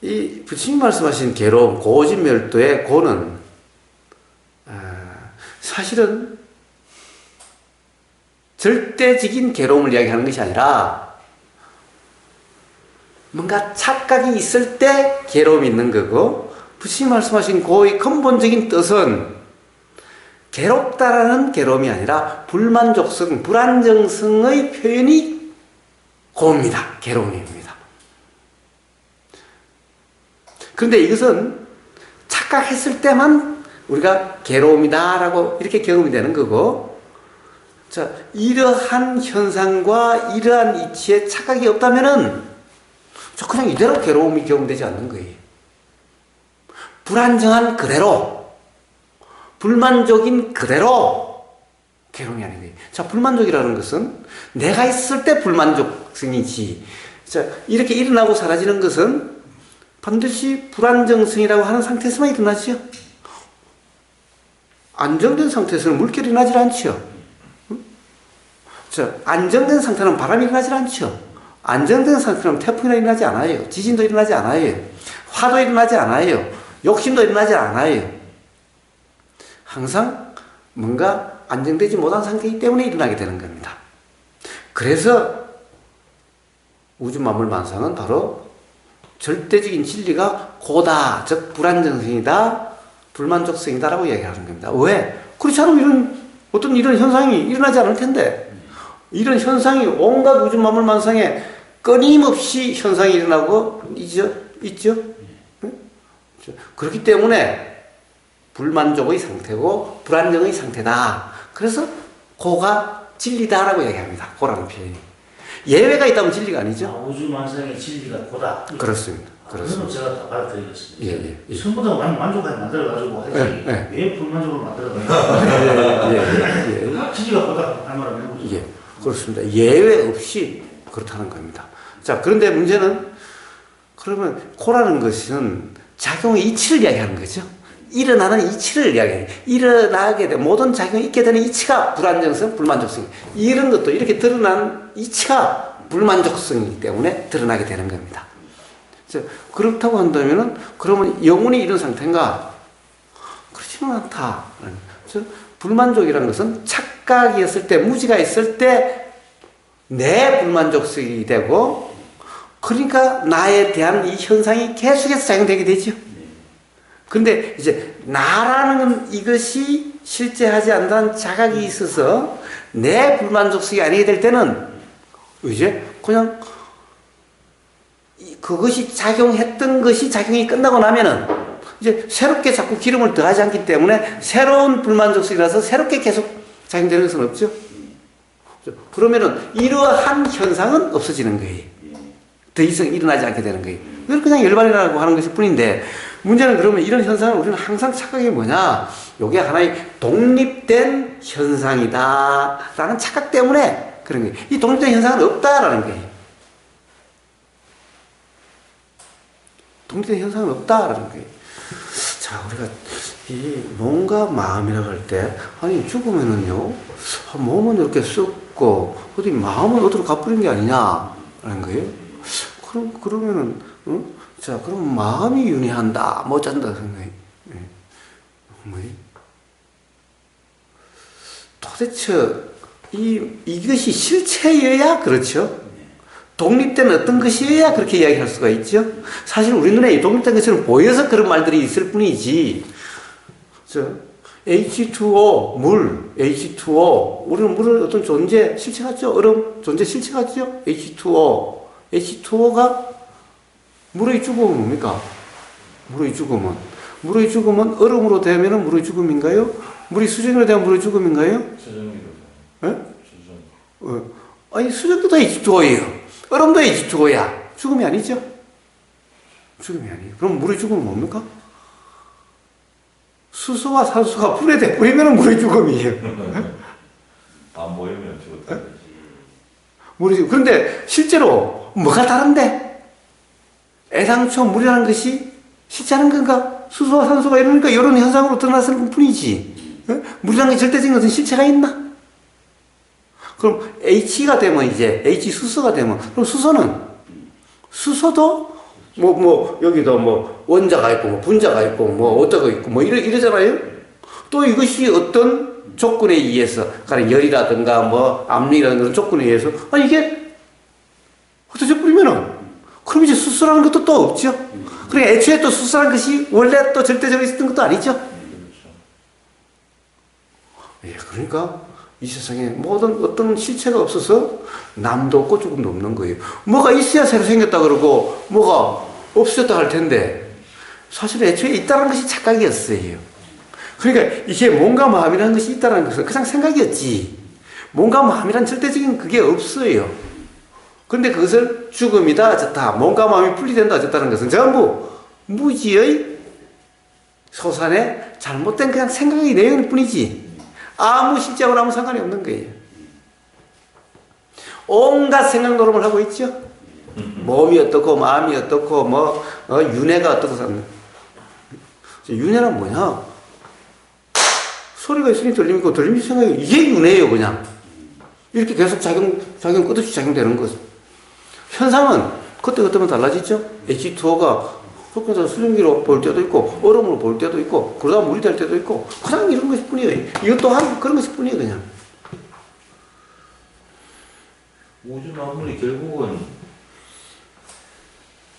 이 부처님 말씀하신 괴로움, 고진멸도의 고는 사실은 절대적인 괴로움을 이야기하는 것이 아니라 뭔가 착각이 있을 때 괴로움이 있는 거고, 부처님 말씀하신 고의 근본적인 뜻은 괴롭다라는 괴로움이 아니라 불만족성, 불안정성의 표현이 고입니다. 괴로움입니다. 그런데 이것은 착각했을 때만 우리가 괴로움이다라고 이렇게 경험이 되는 거고, 자, 이러한 현상과 이러한 이치에 착각이 없다면은 저 그냥 이대로 괴로움이 경험되지 않는 거예요. 불안정한 그대로, 불만족인 그대로 괴로움이 아닌 거예요. 자, 불만족이라는 것은 내가 있을 때 불만족성이지. 자, 이렇게 일어나고 사라지는 것은 반드시 불안정성이라고 하는 상태에서만 일어나지요. 안정된 상태에서는 물결이 일어나질 않지요. 자, 안정된 상태는 바람이 일어나질 않죠. 안정된 상태는 태풍이 일어나지 않아요. 지진도 일어나지 않아요. 화도 일어나지 않아요. 욕심도 일어나지 않아요. 항상 뭔가 안정되지 못한 상태이기 때문에 일어나게 되는 겁니다. 그래서 우주만물만상은 바로 절대적인 진리가 고다, 즉 불안정성이다, 불만족성이다라고 얘기하는 겁니다. 왜? 그렇지 않으면 이런 현상이 일어나지 않을 텐데, 이런 현상이 온갖 우주만물만상에 끊임없이 현상이 일어나고 있죠? 그렇기 때문에 불만족의 상태고 불안정의 상태다. 그래서 고가 진리다라고 얘기합니다. 고라는 표현이. 예외가 있다면 진리가 아니죠? 우주만상의 진리가 고다. 그렇습니다. 그러면 제가 다 받아들이겠습니다. 예. 처음부터 만족하게 만들어가지고 하지. 예. 왜 불만족으로 만들어가냐. 예. 진리가 고다 할 말은 해보죠. 예. 그렇습니다. 예외 없이 그렇다는 겁니다. 자, 그런데 문제는 그러면 고라는 것은 작용의 이치를 이야기하는 거죠. 일어나는 이치를 이야기해요. 일어나게 돼 모든 작용이 있게 되는 이치가 불안정성, 불만족성. 이런 것도 이렇게 드러난 이치가 불만족성이기 때문에 드러나게 되는 겁니다. 자, 그렇다고 한다면은 그러면 영원히 이런 상태인가? 그렇지는 않다. 불만족이라는 것은 착각이었을 때, 무지가 있을 때 내 불만족성이 되고, 그러니까 나에 대한 이 현상이 계속해서 작용되게 되죠. 근데 이제 나라는 이것이 실제하지 않는 자각이 있어서 내 불만족성이 아니게 될 때는 이제 그냥 그것이 작용했던 것이 작용이 끝나고 나면은 이제 새롭게 자꾸 기름을 더하지 않기 때문에 새로운 불만족성이라서 새롭게 계속 작용되는 것은 없죠. 그러면은 이러한 현상은 없어지는 거예요. 더 이상 일어나지 않게 되는 거예요. 그걸 그냥 열반이라고 하는 것일 뿐인데, 문제는 그러면 이런 현상을 우리는 항상 착각이 뭐냐? 이게 하나의 독립된 현상이다 라는 착각 때문에 그런 거예요. 이 독립된 현상은 없다라는 거예요. 독립된 현상은 없다라는 거예요. 자, 우리가 이 몸과 마음이라고 할 때, 아니, 죽으면은요, 몸은 이렇게 썩고, 어디 마음은 어디로 가버린 게 아니냐라는 거예요. 그러면은, 자, 그럼 마음이 윤회한다, 뭐 어쩐다, 생각해. 도대체, 이것이 실체여야 그렇죠? 독립된 어떤 것이어야 그렇게 이야기할 수가 있죠? 사실 우리 눈에 독립된 것처럼 보여서 그런 말들이 있을 뿐이지. H2O, 물, H2O. 우리는 물을 어떤 존재, 실체 같죠? 얼음, 존재 실체 같죠? H2O. H2O가 물의 죽음은 뭡니까? 물의 죽음은. 물의 죽음은 얼음으로 되면 물의 죽음인가요? 물이 수증으로 되면 물의 죽음인가요? 수정이로. 예? 아니, 수증도 다 H2O예요. 얼음도 H2O야. 죽음이 아니죠? 죽음이 아니에요. 그럼 물의 죽음은 뭡니까? 수소와 산소가 불에 대뿌리면 물의 죽음이에요. 안 보이면 죽었다. 물의 죽음. 그런데 실제로 뭐가 다른데? 애당초 물이라는 것이 실제하는 건가? 수소와 산소가 이러니까 이런 현상으로 드러났을 뿐이지. 물이라는 게 절대적인 것은 실체가 있나? 그럼 H가 되면 이제 H 수소가 되면 그럼 수소도 여기도 원자가 있고 분자가 있고 어떠가 있고 이러잖아요. 또 이것이 어떤 조건에 의해서 가령 열이라든가 압력이라든가 그런 조건에 의해서 이게 흩어져 버리면은 그럼 이제 수소라는 것도 또 없죠. 그러니까 애초에 또 수소라는 것이 원래 또 절대적으로 있었던 것도 아니죠. 예, 그러니까 이 세상에 모든 어떤 실체가 없어서 남도 없고 죽음도 없는 거예요. 뭐가 있어야 새로 생겼다 그러고 뭐가 없어졌다 할 텐데 사실 애초에 있다는 것이 착각이었어요. 그러니까 이게 몸과 마음이라는 것이 있다는 것은 그냥 생각이었지. 몸과 마음이란 절대적인 그게 없어요. 그런데 그것을 죽음이다 어쨌다, 몸과 마음이 분리된다 어쨌다는 것은 전부 무지의 소산의 잘못된 그냥 생각의 내용일 뿐이지 아무 실제하고는 아무 상관이 없는 거예요. 온갖 생각 노름을 하고 있죠. 몸이 어떻고 마음이 어떻고 윤회가 어떻고. 윤회는 뭐냐? 소리가 있으니 들림이 있고 들림이 생각이, 이게 윤회예요. 그냥 이렇게 계속 작용 끝없이 작용되는 것. 현상은 그때그때만 달라지죠. H2O가 흑변에서 수증기로 보일 때도 있고 얼음으로 보일 때도 있고 그러다 물이 될 때도 있고 그냥 이런 것일 뿐이에요. 이것도 한 그런 것일 뿐이에요. 그냥 우주 만물이 결국은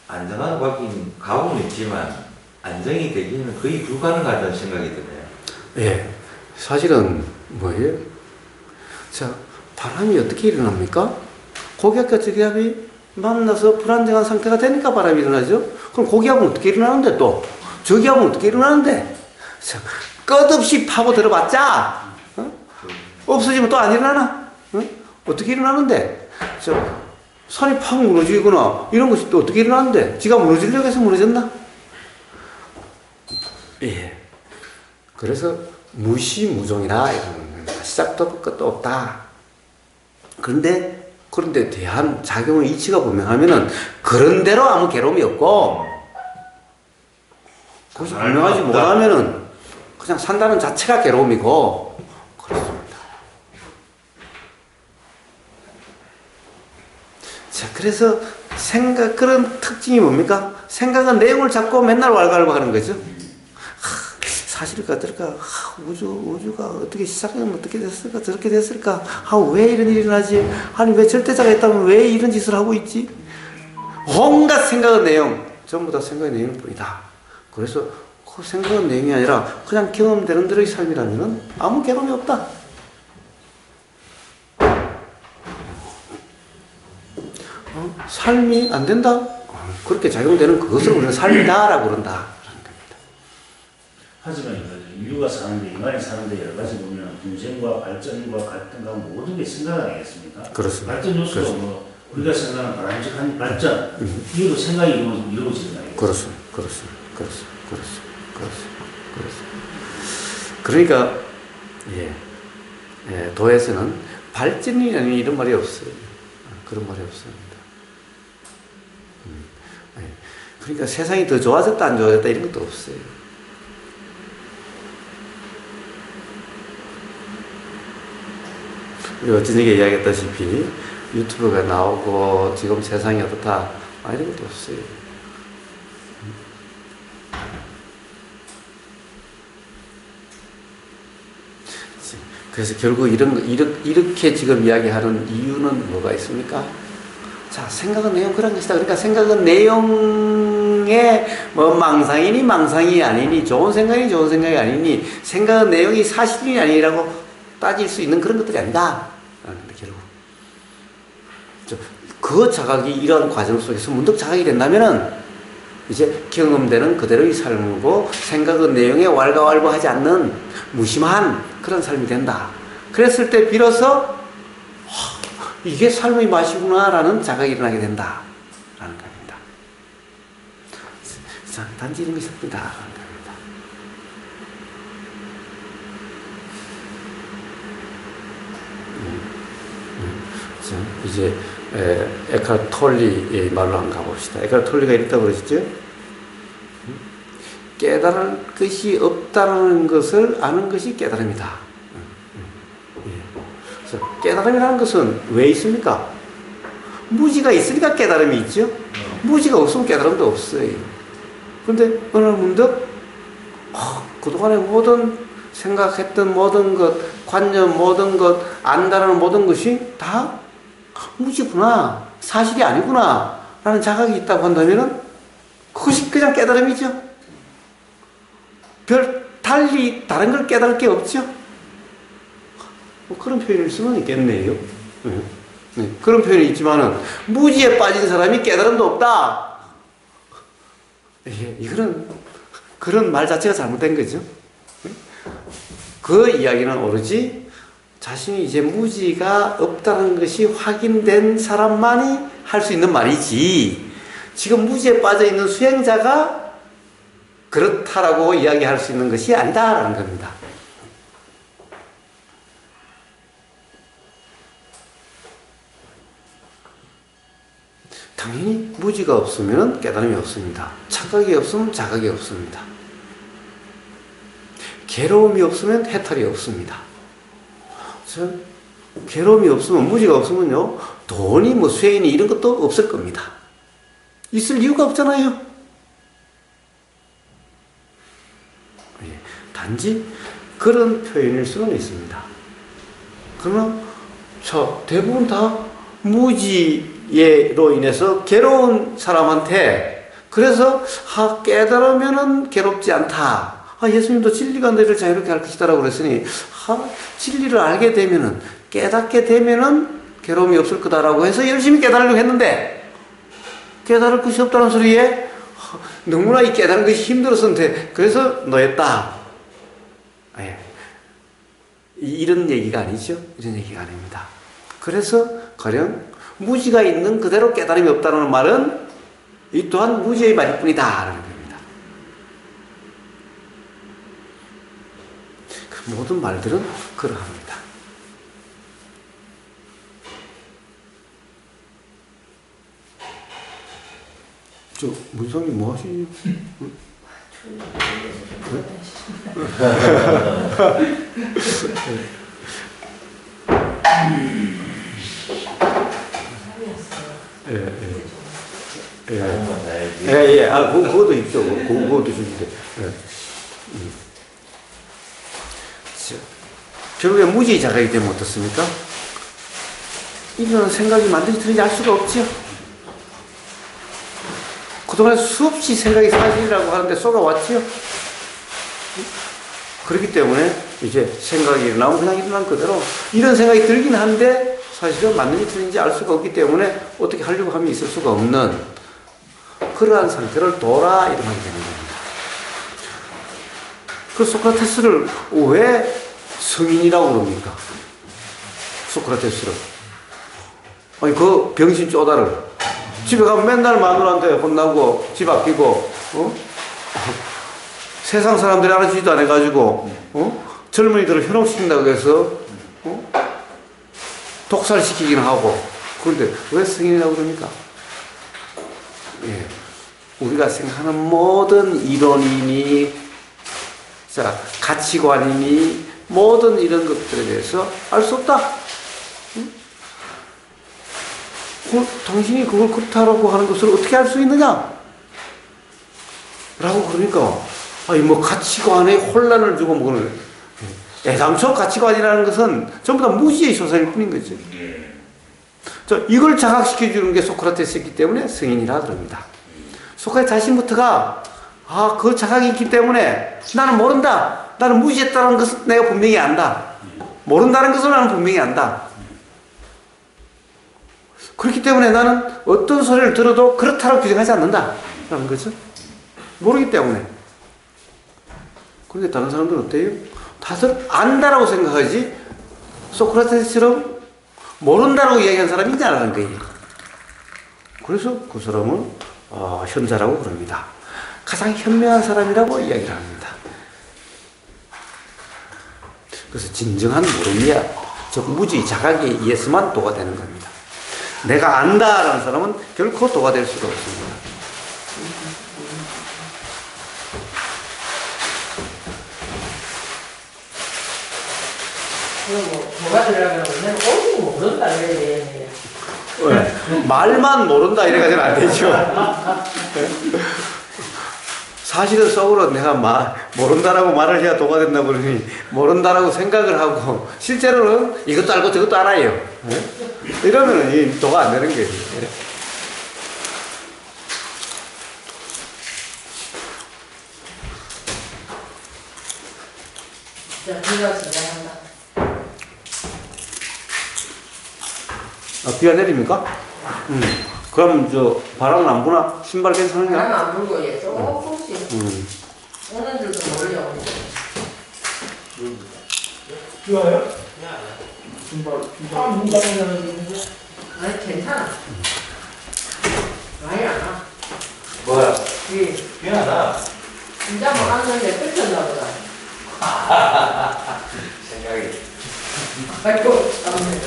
안정하는 바뀐 가고는 있지만 안정이 되기는 거의 불가능하다는 생각이 드네요. 예, 사실은 뭐예요? 자, 바람이 어떻게 일어납니까? 고기압과 저기압이 만나서 불안정한 상태가 되니까 바람이 일어나죠. 그럼 고기압은 어떻게 일어나는데 또 저기압은 어떻게 일어나는데? 자, 끝없이 파고 들어봤자 없어지면 또 안 일어나나? 어떻게 일어나는데? 자, 산이 팍 무너지거나 이런 것이 또 어떻게 일어나는데? 지가 무너지려고 해서 무너졌나? 예. 그래서 무시무종이라 이러는 겁니다. 시작도 없고 끝도 없다. 그런데 대한 작용의 이치가 분명하면은 그런 대로 아무 괴로움이 없고 그것이 분명하지 못하면은 그냥 산다는 자체가 괴로움이고 그렇습니다. 자, 그래서 그런 특징이 뭡니까? 생각은 내용을 잡고 맨날 왈가왈부 하는 거죠. 사실일까 어떨까? 우주가 어떻게 시작하면 어떻게 됐을까? 저렇게 됐을까? 왜 이런 일이 일어나지? 아니 왜 절대자가 있다면 왜 이런 짓을 하고 있지? 온갖 생각의 내용 전부 다 생각의 내용일 뿐이다. 그래서 그 생각의 내용이 아니라 그냥 경험되는 대로의 삶이라면 아무 괴로움이 없다. 삶이 안 된다? 그렇게 작용되는 그것을 우리는 삶이다라고 그런다. 하지만 인류가 사는데, 인간이 사는데 여러 가지 보면 분쟁과 발전과 갈등과 모든 게 생각 아니겠습니까? 그렇습니다. 발전 요소도 그렇습니다. 우리가 생각하는 바람직한 발전, 이것도 생각이 이루어지는 거예요. 그렇습니다. 그러니까 도에서는 발전이라는 이런 말이 없어요. 그런 말이 없습니다. 그러니까 세상이 더 좋아졌다 안 좋아졌다 이런 것도 없어요. 우리 어쩌니게 이야기했다시피 유튜브가 나오고 지금 세상이 어떻다 이런 것도 없어요. 그래서 결국 이렇게 지금 이야기하는 이유는 뭐가 있습니까? 자, 생각은 내용 그런 것이다. 그러니까 생각은 내용에 망상이 아니니 좋은 생각이 아니니 생각은 내용이 사실이 아니라고 따질 수 있는 그런 것들이 아니다. 결국 그 자각이 이런 과정 속에서 문득 자각이 된다면은 이제 경험되는 그대로의 삶이고 생각의 내용에 왈가왈부하지 않는 무심한 그런 삶이 된다. 그랬을 때 비로소 이게 삶의 맛이구나라는 자각이 일어나게 된다라는 겁니다. 자, 단지 이런 것일 뿐이다라는 겁니다. 자, 이제 에카르트 톨리의 말로 한번 가봅시다. 에카르트 톨리가 이랬다고 그러시죠? 깨달을 것이 없다는 것을 아는 것이 깨달음이다. 그래서 깨달음이라는 것은 왜 있습니까? 무지가 있으니까 깨달음이 있죠. 무지가 없으면 깨달음도 없어요. 그런데 어느 날 문득 그동안의 모든 생각했던 모든 것, 관념 모든 것, 안다라는 모든 것이 다 무지구나, 사실이 아니구나 라는 자각이 있다고 한다면 그것이 그냥 깨달음이죠. 달리 다른 걸 깨달을 게 없죠. 그런 표현일 수는 있겠네요. 그런 표현이 있지만은 무지에 빠진 사람이 깨달음도 없다. 이거는 그런 말 자체가 잘못된 거죠. 그 이야기는 오로지 자신이 이제 무지가 없다는 것이 확인된 사람만이 할 수 있는 말이지, 지금 무지에 빠져 있는 수행자가 그렇다라고 이야기할 수 있는 것이 아니다라는 겁니다. 당연히 무지가 없으면 깨달음이 없습니다. 착각이 없으면 자각이 없습니다. 괴로움이 없으면 해탈이 없습니다. 괴로움이 없으면, 무지가 없으면요, 돈이 뭐 쇠인이 이런 것도 없을 겁니다. 있을 이유가 없잖아요. 단지 그런 표현일 수는 있습니다. 그러나 대부분 다 무지로 인해서 괴로운 사람한테, 그래서 깨달으면은 괴롭지 않다. 예수님도 진리가 너희를 자유롭게 할 것이다라고 그랬으니, 진리를 알게 되면은, 깨닫게 되면은 괴로움이 없을 거다라고 해서 열심히 깨달으려고 했는데, 깨달을 것이 없다는 소리에 너무나 이 깨달은 것이 힘들었었는데, 그래서 놓였다. 이런 얘기가 아니죠. 이런 얘기가 아닙니다. 그래서 가령 무지가 있는 그대로 깨달음이 없다는 말은 이 또한 무지의 말일 뿐이다 라는 겁니다. 그 모든 말들은 그러합니다. 문성님 뭐 하시니? 그것도 있죠. 그것도 있는데. 결국에 무지의 자각이 되면 어떻습니까? 이런 생각이 만들어지는지 알 수가 없죠. 그동안 수없이 생각이 사실이라고 하는데 속아왔지요. 그렇기 때문에 이제 생각이 일어나면 그냥 일어난 그대로, 이런 생각이 들긴 한데 사실은 맞는지 틀린지 알 수가 없기 때문에 어떻게 하려고 하면 있을 수가 없는 그러한 상태를 도라 이렇게 하게 되는 겁니다. 그 소크라테스를 왜 성인이라고 그럽니까? 소크라테스를. 아니 그 병신 쪼다를 집에 가면 맨날 마누라한테 혼나고 집 아끼고, 세상 사람들이 알아주지도 안 해가지고, 젊은이들을 현혹시킨다고 해서, 독살시키긴 하고. 그런데 왜 성인이라고 그럽니까? 예. 우리가 생각하는 모든 이론이니, 가치관이니, 모든 이런 것들에 대해서 알 수 없다. 당신이 그걸 그렇다라고 하는 것을 어떻게 알 수 있느냐? 라고 그러니까, 가치관에 혼란을 주고 뭐는, 애당초 가치관이라는 것은 전부 다 무지의 소설일 뿐인 거죠. 이걸 자각시켜주는 게 소크라테스였기 때문에 성인이라 그럽니다. 소크라테스 자신부터가, 그 자각이 있기 때문에 나는 모른다. 나는 무지했다는 것은 내가 분명히 안다. 모른다는 것을 나는 분명히 안다. 그렇기 때문에 나는 어떤 소리를 들어도 그렇다고 규정하지 않는다 라는 거죠. 모르기 때문에. 그런데 다른 사람들은 어때요? 다들 안다라고 생각하지 소크라테스처럼 모른다라고 이야기한 사람이 있냐라는 거예요. 그래서 그 사람은 현자라고 그럽니다. 가장 현명한 사람이라고 이야기를 합니다. 그래서 진정한 모름이야, 즉 무지 자각에 의해서만 도가 되는 겁니다. 내가 안다라는 사람은 결코 도가 될 수가 없습니다. 뭐가 들어가면 내가 오직 모른다 그래야 되겠네. 말만 모른다 이래가지고는 안 되죠. 사실은 속으로 내가 모른다라고 말을 해야 도가 된다고 그러니 모른다라고 생각을 하고 실제로는 이것도 알고 저것도 알아요. 이러면 이 도가 안 되는 거예요. 자, 비가 진행한다. 비가 내립니까? 그럼 바람은 안 부나? 신발 괜찮은가? 바람 안 불고 조금씩. 오는 줄도 모르려. 좋아요? 아니 괜찮아. 많이 안 와. 뭐야? 이 진짜 못 왔는데 끊겼나 보다. 생각이. 아이고 참네.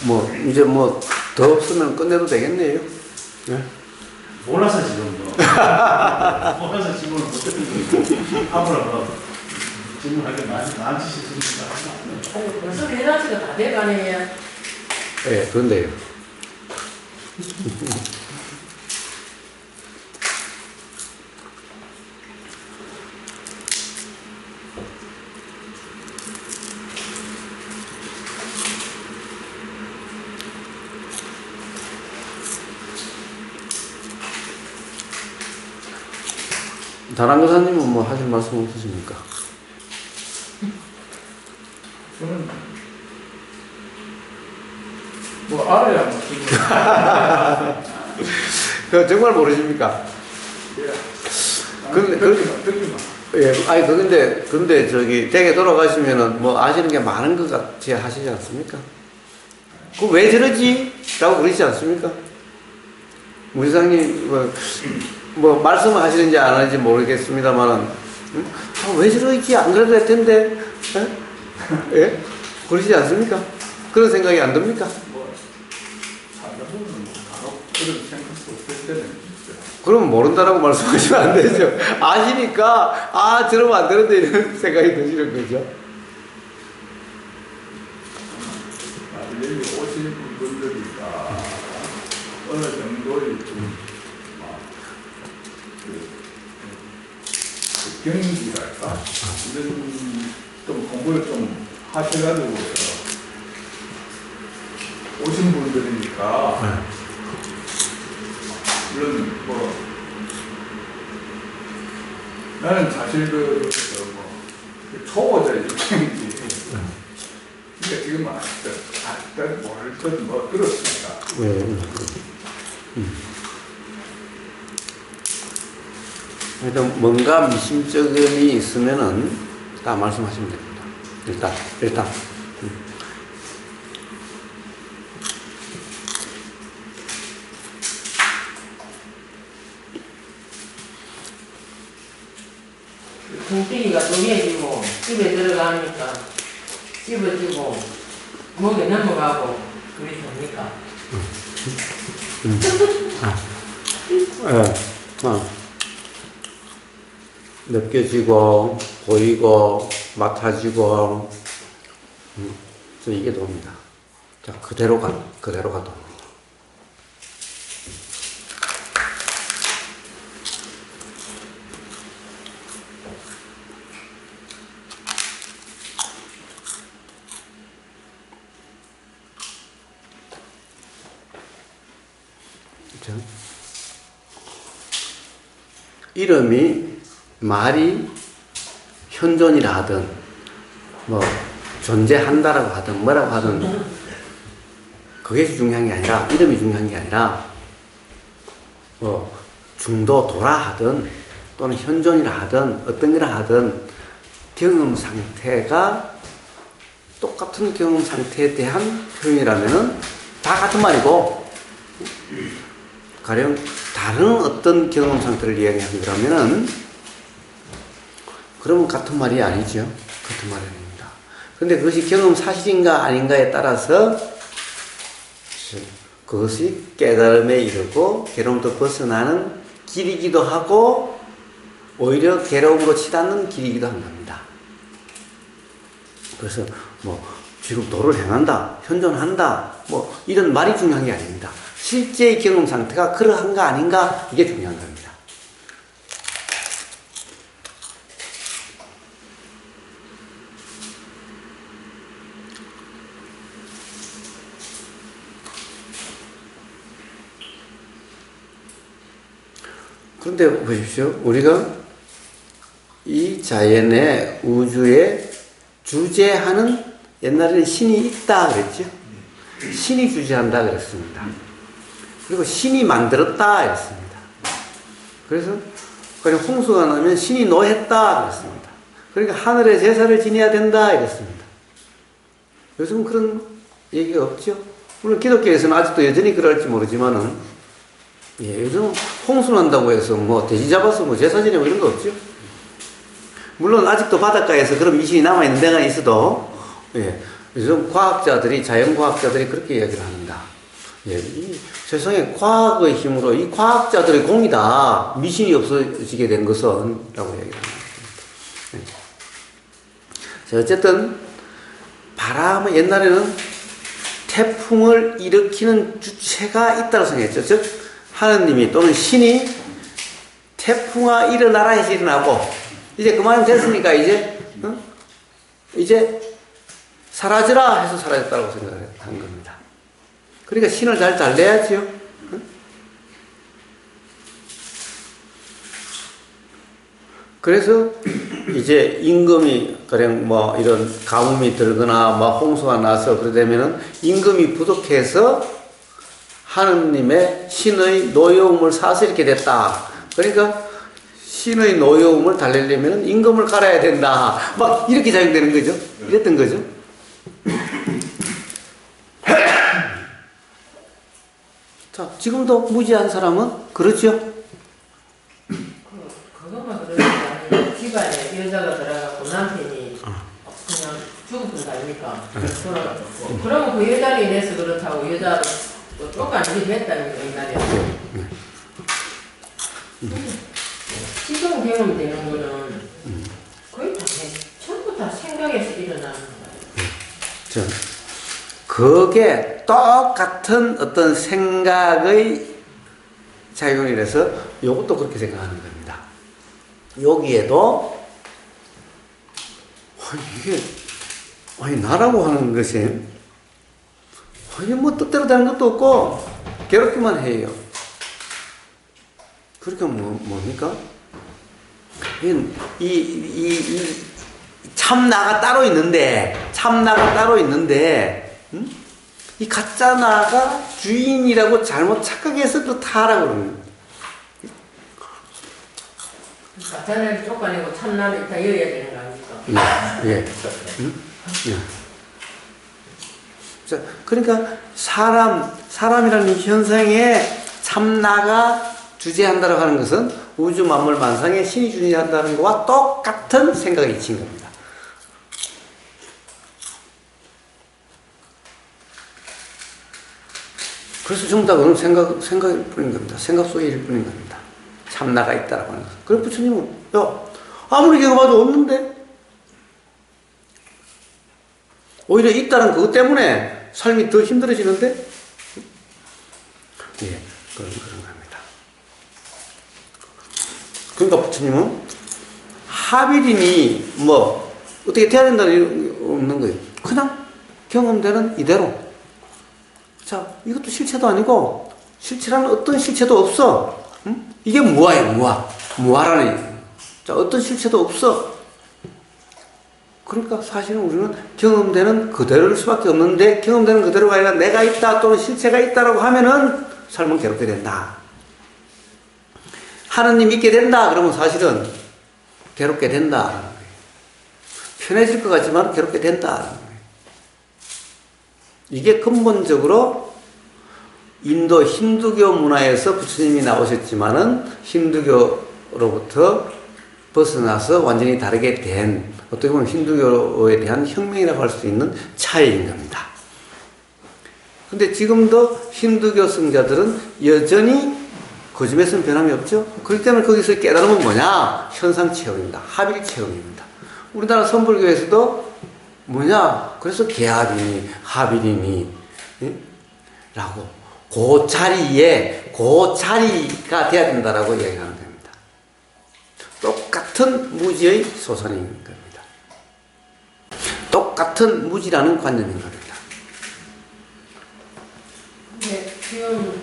뭐 이제 뭐 더 없으면 끝내도 되겠네요. 네? 몰라서 지금 몰라서 질문을 못했던 거고 앞으로 뭐 질문하게 많지 싶습니다. 벌써 4시가 다 돼가네. 예, 그런데요. 다른 교사님은 뭐 하실 말씀 없으십니까? 저는 뭐 알아야 뭐 기분. 그 정말 모르십니까? 근데 듣기만. 예, 아니 근데 저기 댁에 돌아가시면은 뭐 아시는 게 많은 것 같이 하시지 않습니까? 그 왜 저러지? 라고 그러시지 않습니까? 무지상님 뭐 말씀을 하시는지 안 하는지 모르겠습니다만은 왜 저러지? 안 그래도 될 텐데. 예? 예? 그러시지 않습니까? 그런 생각이 안 듭니까? 뭐 살다 보면 뭐 간혹 그런 생각도 없을 때는 있어요. 그러면 모른다라고 말씀하시면 안 되죠. 아시니까 아 저러면 안 되는데 이런 생각이 드시는 거죠. 여기 오시는 분들이 어느 정도의 경기랄까 이런 좀 공부를 좀 하셔가지고 오신 분들이니까 물론 뭐 나는 사실 초보자 입장이지. 그러니까 지금 모를 건 뭐 들었으니까. 네. 일단 뭔가 미심쩍음이 있으면은 다 말씀하시면 됩니다. 일단. 등뛰기가 동해지고 집에 들어가니까 씹어지고 목에 넘어가고 그게 됩니까? 느껴지고 보이고 맡아지고 이게 돕니다. 자 그대로가 돕니다. 이름이 말이 현존이라 하든 뭐 존재한다라고 하든 뭐라고 하든 그게 중요한 게 아니라 이름이 중요한 게 아니라 뭐 중도도라 하든 또는 현존이라 하든 어떤 거라 하든 경험 상태가 똑같은 경험 상태에 대한 표현이라면은 다 같은 말이고 가령 다른 어떤 경험 상태를 이야기하는 거라면은 그러면 같은 말이 아니죠. 같은 말이 아닙니다. 그런데 그것이 경험 사실인가 아닌가에 따라서 그것이 깨달음에 이르고 괴로움부터 벗어나는 길이기도 하고 오히려 괴로움으로 치닫는 길이기도 한 겁니다. 그래서 뭐 지금 도를 행한다, 현존한다, 뭐 이런 말이 중요한 게 아닙니다. 실제의 경험 상태가 그러한가 아닌가 이게 중요한 겁니다. 그런데 보십시오. 우리가 이 자연의 우주에 주재하는, 옛날에는 신이 있다 그랬죠. 신이 주재한다 그랬습니다. 그리고 신이 만들었다 그랬습니다. 그래서 그냥 홍수가 나면 신이 노했다 그랬습니다. 그러니까 하늘에 제사를 지내야 된다 이랬습니다. 요즘은 그런 얘기가 없죠. 물론 기독교에서는 아직도 여전히 그럴지 모르지만은, 예, 요즘 홍수 난다고 해서 뭐 돼지 잡아서 뭐 제사 지내고 이런 거 없죠. 물론 아직도 바닷가에서 그런 미신이 남아있는 데가 있어도, 예, 요즘 과학자들이, 자연과학자들이 그렇게 이야기를 합니다. 예, 이 세상에 과학의 힘으로 이 과학자들의 공이다. 미신이 없어지게 된 것은, 라고 이야기를 합니다. 예. 자, 어쨌든, 바람은 옛날에는 태풍을 일으키는 주체가 있다고 생각했죠. 즉, 하느님이 또는 신이 태풍아 일어나라 해서 일어나고, 이제 그만 됐으니까 이제 사라져라 해서 사라졌다고 생각을 한 겁니다. 그러니까 신을 잘 달래야지요. 그래서 이제 임금이 그냥 뭐 이런 가뭄이 들거나 뭐 홍수가 나서 그러다면은 임금이 부족해서 하느님의 신의 노여움을 사서 이렇게 됐다. 그러니까 신의 노여움을 달래려면 임금을 갈아야 된다. 막 이렇게 작용되는 거죠. 이랬던 거죠. 자, 지금도 무지한 사람은 그렇죠. 그것만 그러는 게 아니고 집안에 여자가 들어가고 남편이 그냥 죽은 거 아닙니까? 돌아가셨고. 그러면 그 여자를 인해서 그렇다고 여자도 똑같이 했다는 거 옛날에. 시종 경험되는 거는 거의 다 전부 다 생각에서 일어나는 거예요. 그게 똑같은 어떤 생각의 작용이라서 이것도 그렇게 생각하는 겁니다. 여기에도 이게 나라고 하는 것이 뭐 뜻대로 되는 것도 없고 괴롭기만 해요. 그러니까 뭡니까? 이 참나가 따로 있는데, 응? 이 가짜 나가 주인이라고 잘못 착각해서 그렇다라고 그러는 거예요. 가짜를 쫓아내고 참나를 일단 열어야 되는 거 아닙니까? 예. 응? 예. 자, 그러니까 사람이라는 현상에 참나가 주재한다고 하는 것은 우주 만물 만상에 신이 주재한다는 것과 똑같은 생각이 있친 겁니다. 그래서 정답은 생각일 뿐인 겁니다. 생각 속에 일 뿐인 겁니다. 참나가 있다라고 하는 것은. 그래 부처님은 아무리 경험해도 없는데 오히려 있다는 그것 때문에 삶이 더 힘들어지는데, 예, 그런 겁니다. 그러니까 부처님은 하비린이 뭐 어떻게 돼야 된다는 게 없는 거예요. 그냥 경험되는 이대로. 자, 이것도 실체도 아니고 실체라는 어떤 실체도 없어. 응? 이게 무아예요, 무아. 무아라는 얘기예요. 자, 어떤 실체도 없어. 그러니까 사실은 우리는 경험되는 그대로일 수밖에 없는데, 경험되는 그대로가 아니라 내가 있다 또는 실체가 있다라고 하면은 삶은 괴롭게 된다. 하느님 믿게 된다 그러면 사실은 괴롭게 된다. 편해질 것 같지만 괴롭게 된다. 이게 근본적으로 인도 힌두교 문화에서 부처님이 나오셨지만은 힌두교로부터 벗어나서 완전히 다르게 된, 어떻게 보면 힌두교에 대한 혁명이라고 할 수 있는 차이인 겁니다. 근데 지금도 힌두교 성자들은 여전히 그 점에서는 변함이 없죠. 그렇기 때문에 거기서 깨달음은 뭐냐? 현상 체험입니다. 합일 체험입니다. 우리나라 선불교에서도 뭐냐? 그래서 개합이니 합일이니, 예? 라고 그 자리가 돼야 된다라고 이야기하는 겁니다. 똑같은 무지의 소선인 겁니다. 똑같은 무지라는 관념인 겁니다. 네, 지금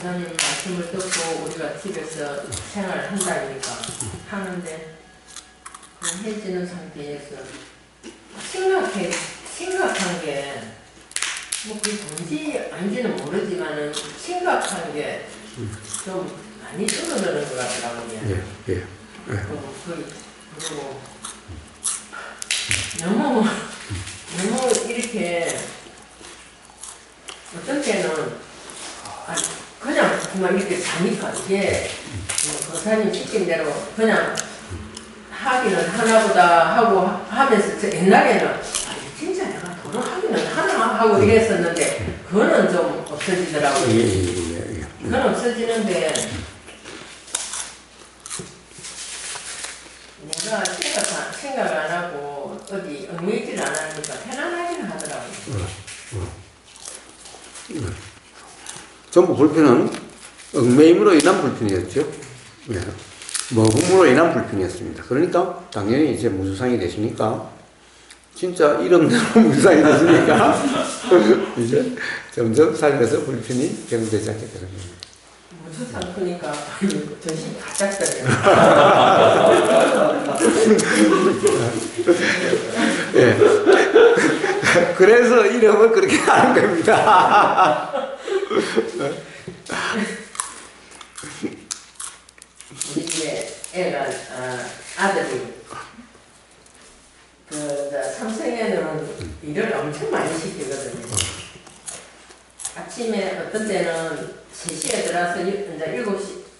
부사님 말씀을 듣고 우리 우리가 집에서 생활을 한다니까 하는데 해지는 상태에서 심각한 게 뭐 그 뭔지 아닌지는 모르지만은 심각한 게 좀 많이 줄어드는 것 같더라고요. 예. 그리고 너무 이렇게 어떤 때는 그냥 정말 이렇게 자니까 이게 권사님 시킨 대로 그냥 하기는 하나보다 하고 하면서 옛날에는 진짜 내가 도로 하기는 하나 하고 이랬었는데 그거는 좀 없어지더라고요. 그건 없어지는데 내가 생각 안 하고 어디 얽매이질 안 하니까 편안하긴 하더라고요. 전부 불편은 얽매임으로 인한 불편이었죠. 예. 먹음으로 인한 불편이었습니다. 그러니까 당연히 이제 무주상이 되시니까 진짜 이름대로 무주상이 되시니까 이제 점점 삶에서 불편이 경되지 않게 되는 겁니다. 무주상 크니까 정신 바짝 들어요. 예. 그래서 이름을 그렇게 하는 겁니다. 우리 집에 애가 아들이 삼성에는 일을 엄청 많이 시키거든요. 아침에 어떤 때는 3시에 들어와서 이제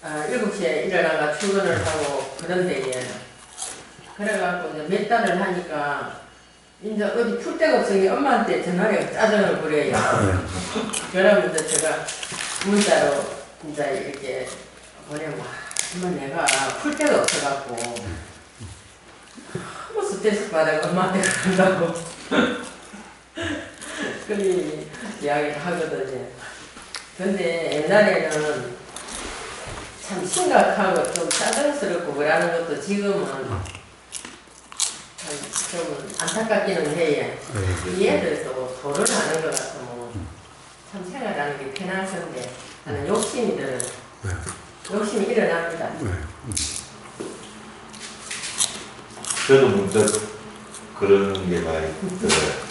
7시에 일어나가 출근을 하고 그런 데에 그래갖고 이제 몇 달을 하니까 이제 어디 풀 데가 없으니 엄마한테 전화해 짜증을 부려요. 그러면 이제 제가 문자로 이제 이렇게 보내면 엄마 내가 풀 데가 없어갖고 너무 스트레스 받아 엄마한테 그런다고 그리 이야기를 하거든요. 근데 옛날에는 참 심각하고 좀 짜증스럽고 그러는 것도 지금은 좀 안타깝기는 해요. 이해들도 토론하는 것 같으면 참 생활하는 게 편하신데 나는 욕심이 들어요. 욕심이 일어납니다. 저도 문득 그런 게 많이 들어요.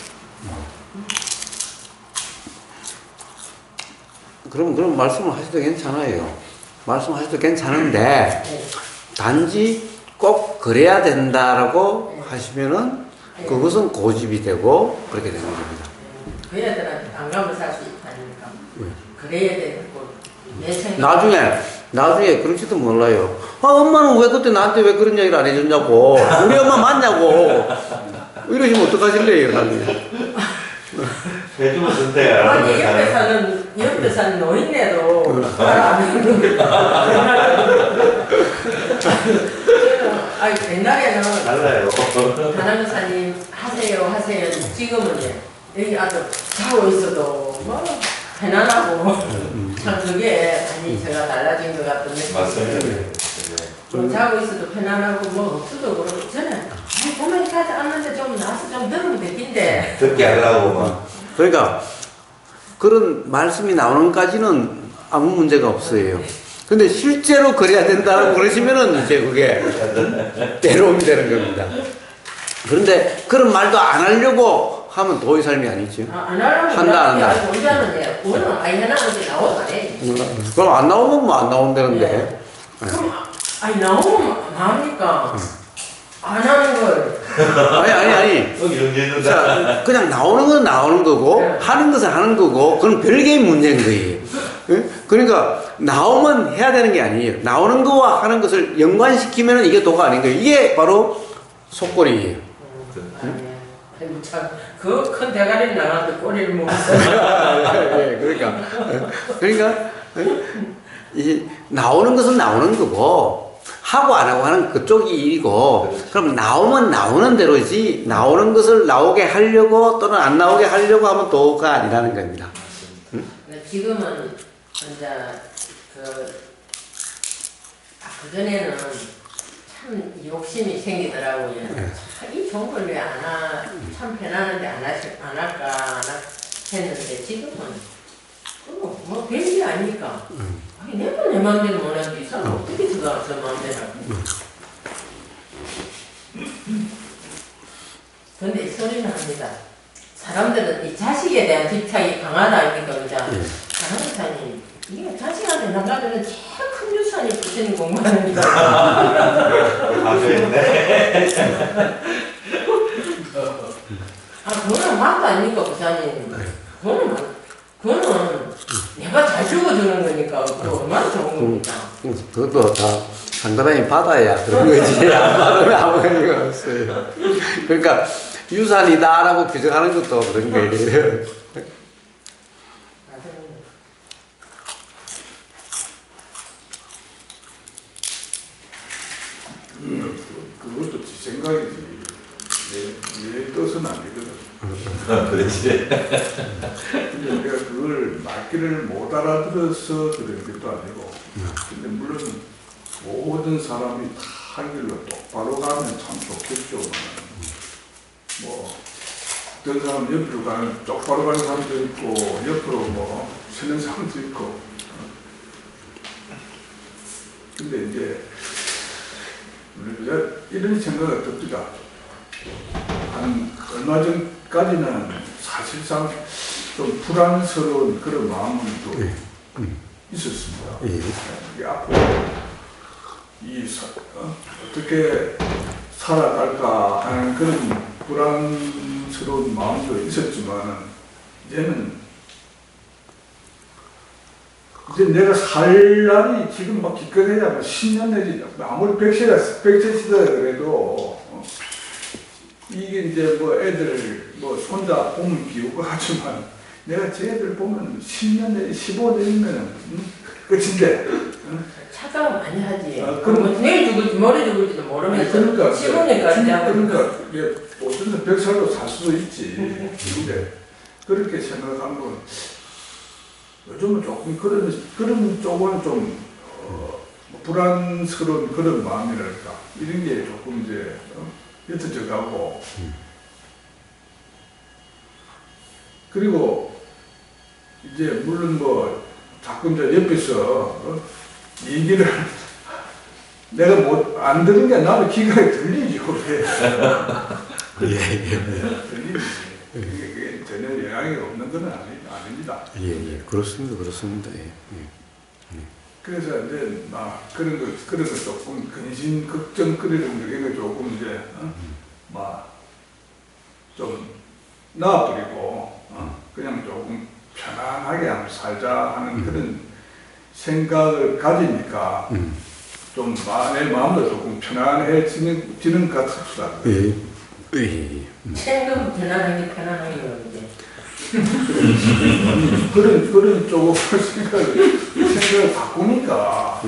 그럼 말씀을 하셔도 괜찮아요. 말씀하셔도 괜찮은데 단지 꼭 그래야 된다라고 하시면은 그것은 고집이 되고 그렇게 되는 겁니다. 그 애들한테 안 가면 살 수 있다니까. 그래야 되고 내 생각. 나중에 그럴지도 몰라요. 엄마는 왜 그때 나한테 왜 그런 얘기를 안 해줬냐고. 우리 엄마 맞냐고. 이러시면 어떡하실래요, 나중에. 해주면 선택을 안 아니 옆에 사는 노인네도 잘안 해주는 아니 옛날에는 달라요. 가나무사님 하세요. 지금은 여기 아주 자고 있어도 뭐 편안하고 참 그게 많이 제가 달라진 것 같은 느낌이 맞습니다. 좀 자고 있어도 편안하고 뭐 없어도 그렇고 저는 가만히 가지 않는데 좀 나서 좀 들으면 되긴데 듣게 하려고 막. 그러니까 그런 말씀이 나오는 까지는 아무 문제가 없어요. 근데 실제로 그래야 된다고 그러시면은 이제 그게 괴로움이 되는 겁니다. 그런데 그런 말도 안 하려고 하면 도의 삶이 아니죠. 안 하려면 한다, 안 한다. 혼자는 그거는 아니 하나는 나오면 안 해. 그럼 안 나오면 뭐 안 나온다는데. 그럼 아니 나오면 나오니까 안 하는 걸. 아니. 여기 정해준다. 자, 그냥 나오는 건 나오는 거고, 하는 것은 하는 거고, 그건 별개의 문제인 거예요. 예? 그러니까, 나오면 해야 되는 게 아니에요. 나오는 거와 하는 것을 연관시키면 이게 도가 아닌 거예요. 이게 바로 속골이에요. 아이고 참, 그 큰 대가리를 나가는데 꼬리를 못 써. 그러니까, 이 나오는 것은 나오는 거고, 하고 안 하고 하는 그쪽이 일이고, 그럼 나오면 나오는 대로지, 나오는 것을 나오게 하려고 또는 안 나오게 하려고 하면 도가 아니라는 겁니다. 지금은 이제 그전에는 참 욕심이 생기더라고요. 이 좋은 걸 왜 안 참 편안한데 안 할까 했는데 지금은 뭐 별게 아니니까 아니 내가 내 마음대로 못하는데 이 사람 어떻게 저가 저 마음대로 하고. 근데 이 소리는 합니다. 사람들은 이 자식에 대한 집착이 강하다 아닙니까, 그죠? 강한사님 이게 자식한테 나가면 제일 큰 유산이 부처님 공부하는 거다. 맞아요. 그거는 맞도 아닙니까, 부사님? 그거는 내가 잘 죽어주는 거니까 그거 얼마나 좋은 겁니까? 그것도 다 상대방이 받아야 그런 거지. 안 받으면 아무 의미가 없어요. 그러니까 유산이다라고 규정하는 것도 그런 거예요. 그것도 지 생각이지. 내 뜻은 아니거든. 그렇지. 근데 내가 그걸 말귀를 못 알아들어서 그런 것도 아니고. 근데 물론 모든 사람이 다 길로 똑바로 가면 참 좋겠죠. 뭐 어떤 사람 옆으로 가는 똑바로 가는 사람도 있고 옆으로 뭐 서는 사람도 있고. 근데 이제 이런 생각이 듭니다. 한 얼마 전까지는 사실상 좀 불안스러운 그런 마음도 있었습니다. 이게 앞으로 어떻게 살아갈까 하는 그런 불안스러운 마음도 있었지만 이제 내가 살 날이 지금 막 기껏해야 뭐 10년 내지 아무리 100세 시대라 그래도 이게 이제 뭐 애들 뭐 손자 보면 비우고 하지만 내가 제 애들 보면 10년 내지 15년이면 끝인데 착각 많이 하지. 그럼 내일 죽을지 모레 죽을지도 모르면서 그러니까 15년까지 하고 그러니까 이게 어쩌면 100살도 살 수도 있지. 근데 그렇게 생각하는 건 요즘은 조금 그런 쪽은 좀 불안스러운 그런 마음이랄까 이런 게 조금 이제 옅어져 가고 그리고 이제 물론 뭐 자꾸 이제 옆에서 얘기를 내가 뭐 안 들은 게 나도 귀가 들리죠. 들리지. 이게 전혀 영향이 없는 건 아닙니다. 예, 그렇습니다. 그래서 이제 막 그런 거 조금 근심 걱정거리는 거 이거 조금 이제 막 좀 놔버리고 그냥 조금 편안하게 한번 살자 하는 그런 생각을 가지니까 좀 내 마음도 조금 편안해지는 것 같습니다. 생각은 편안하게 이제. 그런 쪽으로 생각을 바꾸니까.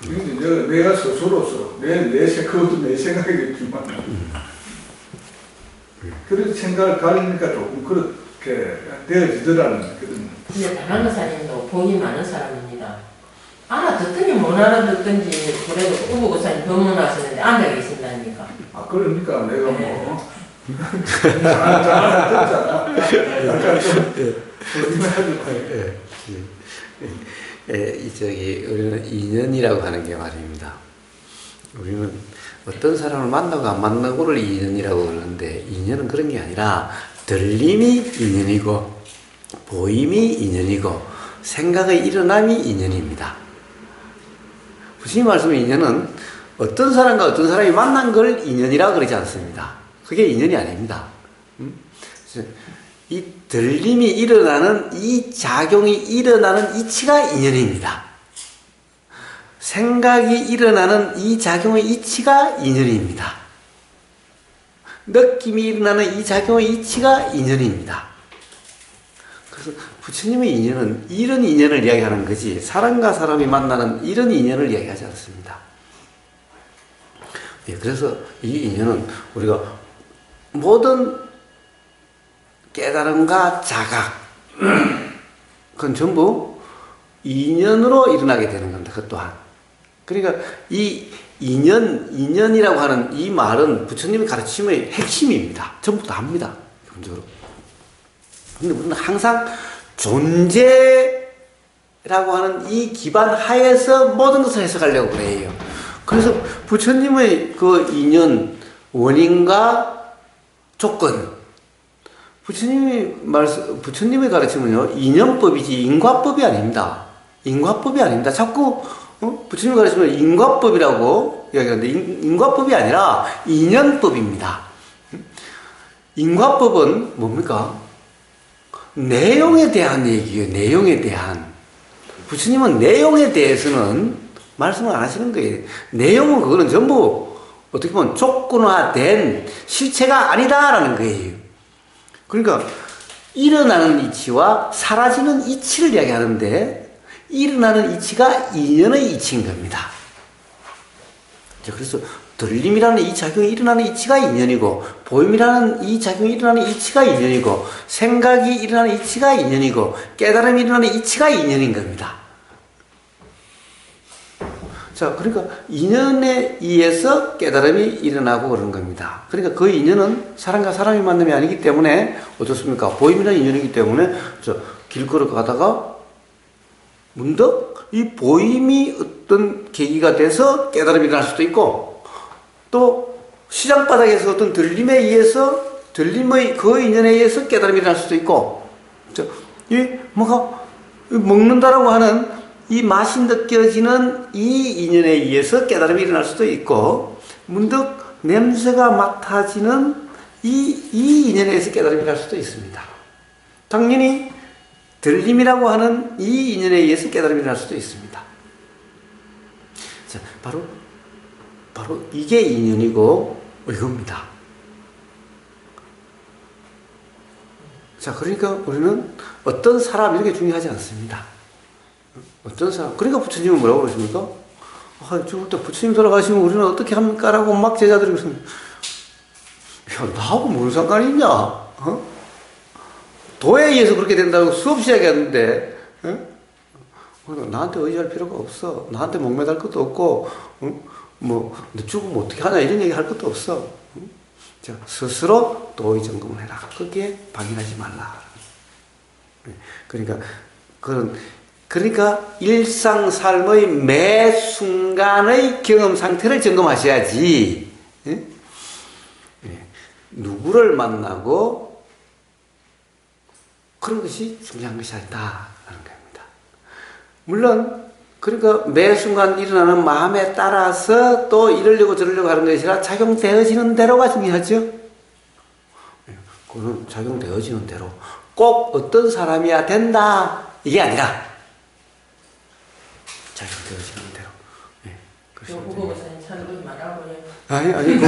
근데 내가 스스로서 그것도 내 생각이겠지만 그런 생각을 가지니까 조금 그렇게 되어지더라는 그런. 근데 다른 사람도 본이 많은 사람입니다. 알아듣든지 못 알아듣든지 그래도 우부고사님 법문하시는데 앉아 계신다니까. 그러니까 내가 뭐 잘 듣잖아. 약간 좀 우리는 인연이라고 하는 게 말입니다. 우리는 어떤 사람을 만나고 안 만나고를 인연이라고 그러는데 인연은 그런 게 아니라 들림이 인연이고 보임이 인연이고 생각의 일어남이 인연입니다. 부처님 말씀의 인연은 어떤 사람과 어떤 사람이 만난 걸 인연이라고 그러지 않습니다. 그게 인연이 아닙니다. 이 들림이 일어나는 이 작용이 일어나는 이치가 인연입니다. 생각이 일어나는 이 작용의 이치가 인연입니다. 느낌이 일어나는 이 작용의 이치가 인연입니다. 그래서 부처님의 인연은 이런 인연을 이야기하는 거지 사람과 사람이 만나는 이런 인연을 이야기하지 않습니다. 그래서 이 인연은 우리가 모든 깨달음과 자각 그건 전부 인연으로 일어나게 되는 겁니다. 그 또한. 그러니까 이 인연이라고 하는 이 말은 부처님의 가르침의 핵심입니다. 전부 다 합니다. 기본적으로. 근데 우리는 항상 존재 라고 하는 이 기반 하에서 모든 것을 해석하려고 그래요. 그래서 부처님의 그 인연, 원인과 조건. 부처님의 가르침은요, 인연법이지 인과법이 아닙니다. 인과법이 아닙니다. 자꾸, 부처님 가르침은 인과법이라고 이야기하는데, 인과법이 아니라 인연법입니다. 인과법은 뭡니까? 내용에 대한 얘기예요. 내용에 대한. 부처님은 내용에 대해서는 말씀을 안 하시는 거예요. 내용은 그거는 전부 어떻게 보면 조건화된 실체가 아니다라는 거예요. 그러니까 일어나는 이치와 사라지는 이치를 이야기하는데 일어나는 이치가 인연의 이치인 겁니다. 그래서 들림이라는 이 작용이 일어나는 이치가 인연이고 보임이라는 이 작용이 일어나는 이치가 인연이고 생각이 일어나는 이치가 인연이고 깨달음이 일어나는 이치가 인연인 겁니다. 자, 그러니까 인연에 의해서 깨달음이 일어나고 그러는 겁니다. 그러니까 그 인연은 사람과 사람이 만남이 아니기 때문에 어떻습니까? 보임이라는 인연이기 때문에 길 걸어가다가 문득 이 보임이 어떤 계기가 돼서 깨달음이 일어날 수도 있고 또 시장바닥에서 어떤 들림에 의해서 들림의 그 인연에 의해서 깨달음이 일어날 수도 있고 이 뭐가 먹는다라고 하는 이 맛이 느껴지는 이 인연에 의해서 깨달음이 일어날 수도 있고 문득 냄새가 맡아지는 이 인연에 의해서 깨달음이 일어날 수도 있습니다. 당연히 들림이라고 하는 이 인연에 의해서 깨달음이 일어날 수도 있습니다. 자, 바로 이게 인연이고 이겁니다. 자, 그러니까 우리는 어떤 사람 이렇게 중요하지 않습니다. 어떤 사람, 그러니까 부처님은 뭐라고 그러십니까? 죽을 때 부처님 돌아가시면 우리는 어떻게 합니까? 라고 막 제자들이 그러십니다. 야, 나하고 뭔 상관이 있냐? 도에 의해서 그렇게 된다고 수없이 이야기하는데, 그러니까 나한테 의지할 필요가 없어. 나한테 목매달 것도 없고, 너 죽으면 어떻게 하냐? 이런 얘기 할 것도 없어. 자, 스스로 도의 점검을 해라. 거기에 방해하지 말라. 그러니까 일상 삶의 매 순간의 경험 상태를 점검하셔야지. 누구를 만나고 그런 것이 중요한 것이 아니다라는 겁니다. 물론 그러니까 매 순간 일어나는 마음에 따라서 또 이러려고 저러려고 하는 것이 아니라 작용되어지는 대로가 중요하죠. 그거는 작용되어지는 대로 꼭 어떤 사람이야 된다 이게 아니라 작용되어지는 대로. 그거 목사님 참 그러지 말라고 그래요. 아니,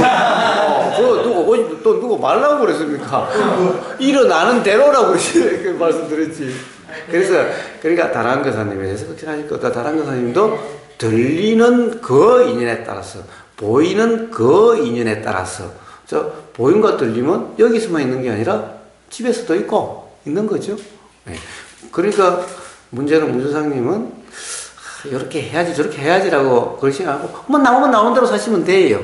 누구 말라고 그랬습니까? 일어나는 대로라고 말씀드렸지. 그러니까 다란거사님에 대해서 걱정하실 것 같다. 다란거사님도 들리는 그 인연에 따라서, 보이는 그 인연에 따라서, 보임과 들림은 여기서만 있는 게 아니라 집에서도 있고, 있는 거죠. 그러니까 문제는 문조상님은 이렇게 해야지 저렇게 해야지라고 그러시지 않고 뭐 나오면 나오는 대로 사시면 돼요.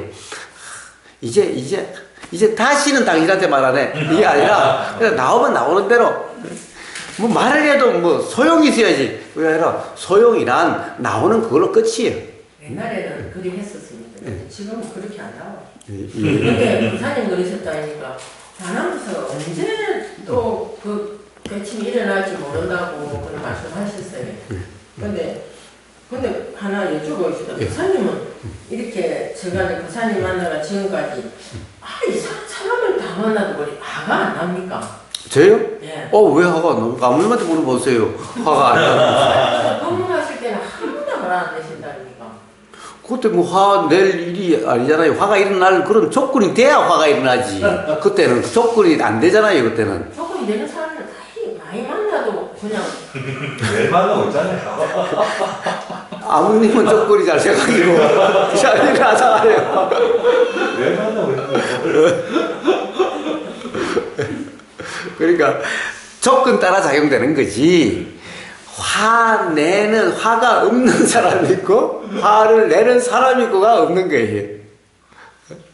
이제 다시는 당신한테 말하네 이게 아니라 그냥 나오면 나오는 대로 뭐 말을 해도 뭐 소용이 있어야지. 그게 아니라 소용이란 나오는 그걸로 끝이에요. 옛날에는 그리 했었습니다. 지금은 그렇게 안 나와. 근데 부사님 그러셨다니까 다나무서 언제 또 그 개침이 일어날지 모른다고 그런 말씀하셨어요. 근데 하나 여쭤보겠습니다. 부사님은 이렇게 제가 부사님 만나가 지금까지 이 사람을 다 만나도 머리 화가 안 납니까? 저요? 예. 왜 화가 안 납니까? 아무님한테 물어보세요. 화가 안 납니까? 방문하실 때는 한 번도 화를 안 내신다니까. 그때 뭐 화 낼 일이 아니잖아요. 화가 일어날 그런 조건이 돼야 화가 일어나지. 그때는 조건이 안 되잖아요. 그때는. 조건이 되는 사람을 많이 만나도 그냥 늘 만나고 있잖아요. 아무님은 조건이 잘 생각이고 잘 일어나잖아요. 늘 만나고 있는 거예요. 그러니까 조건 따라 작용되는 거지. 화가 없는 사람이 있고 화를 내는 사람이 있고가 없는 거예요.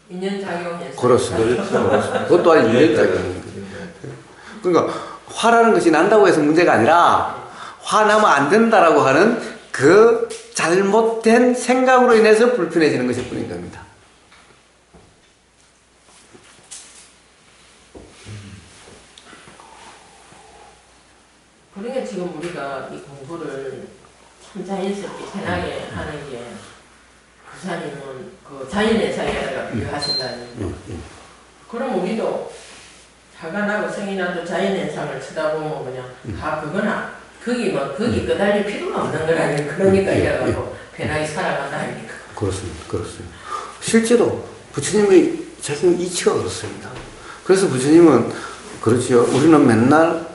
인연작용해서. 그렇습니다. 그것 또한 인연작용입니다. 그러니까 화라는 것이 난다고 해서 문제가 아니라 화나면 안 된다라고 하는 그 잘못된 생각으로 인해서 불편해지는 것일 뿐인 겁니다. 그러니까 지금 우리가 이 공부를 참 자연스럽게 편하게 하는 게 부사님은 그 자연의 사회에다가 비유하신다니. 그럼 우리도 화가 나고 성이 나도 자연현상을 쳐다보면 그냥 그거나 거기 끄달릴 필요가 없는 거라니. 그러니까 이래가지고 편하게 살아간다 하니까. 그렇습니다. 그렇습니다. 실제로 부처님의 자신 이치가 그렇습니다. 그래서 부처님은 그렇지요. 우리는 맨날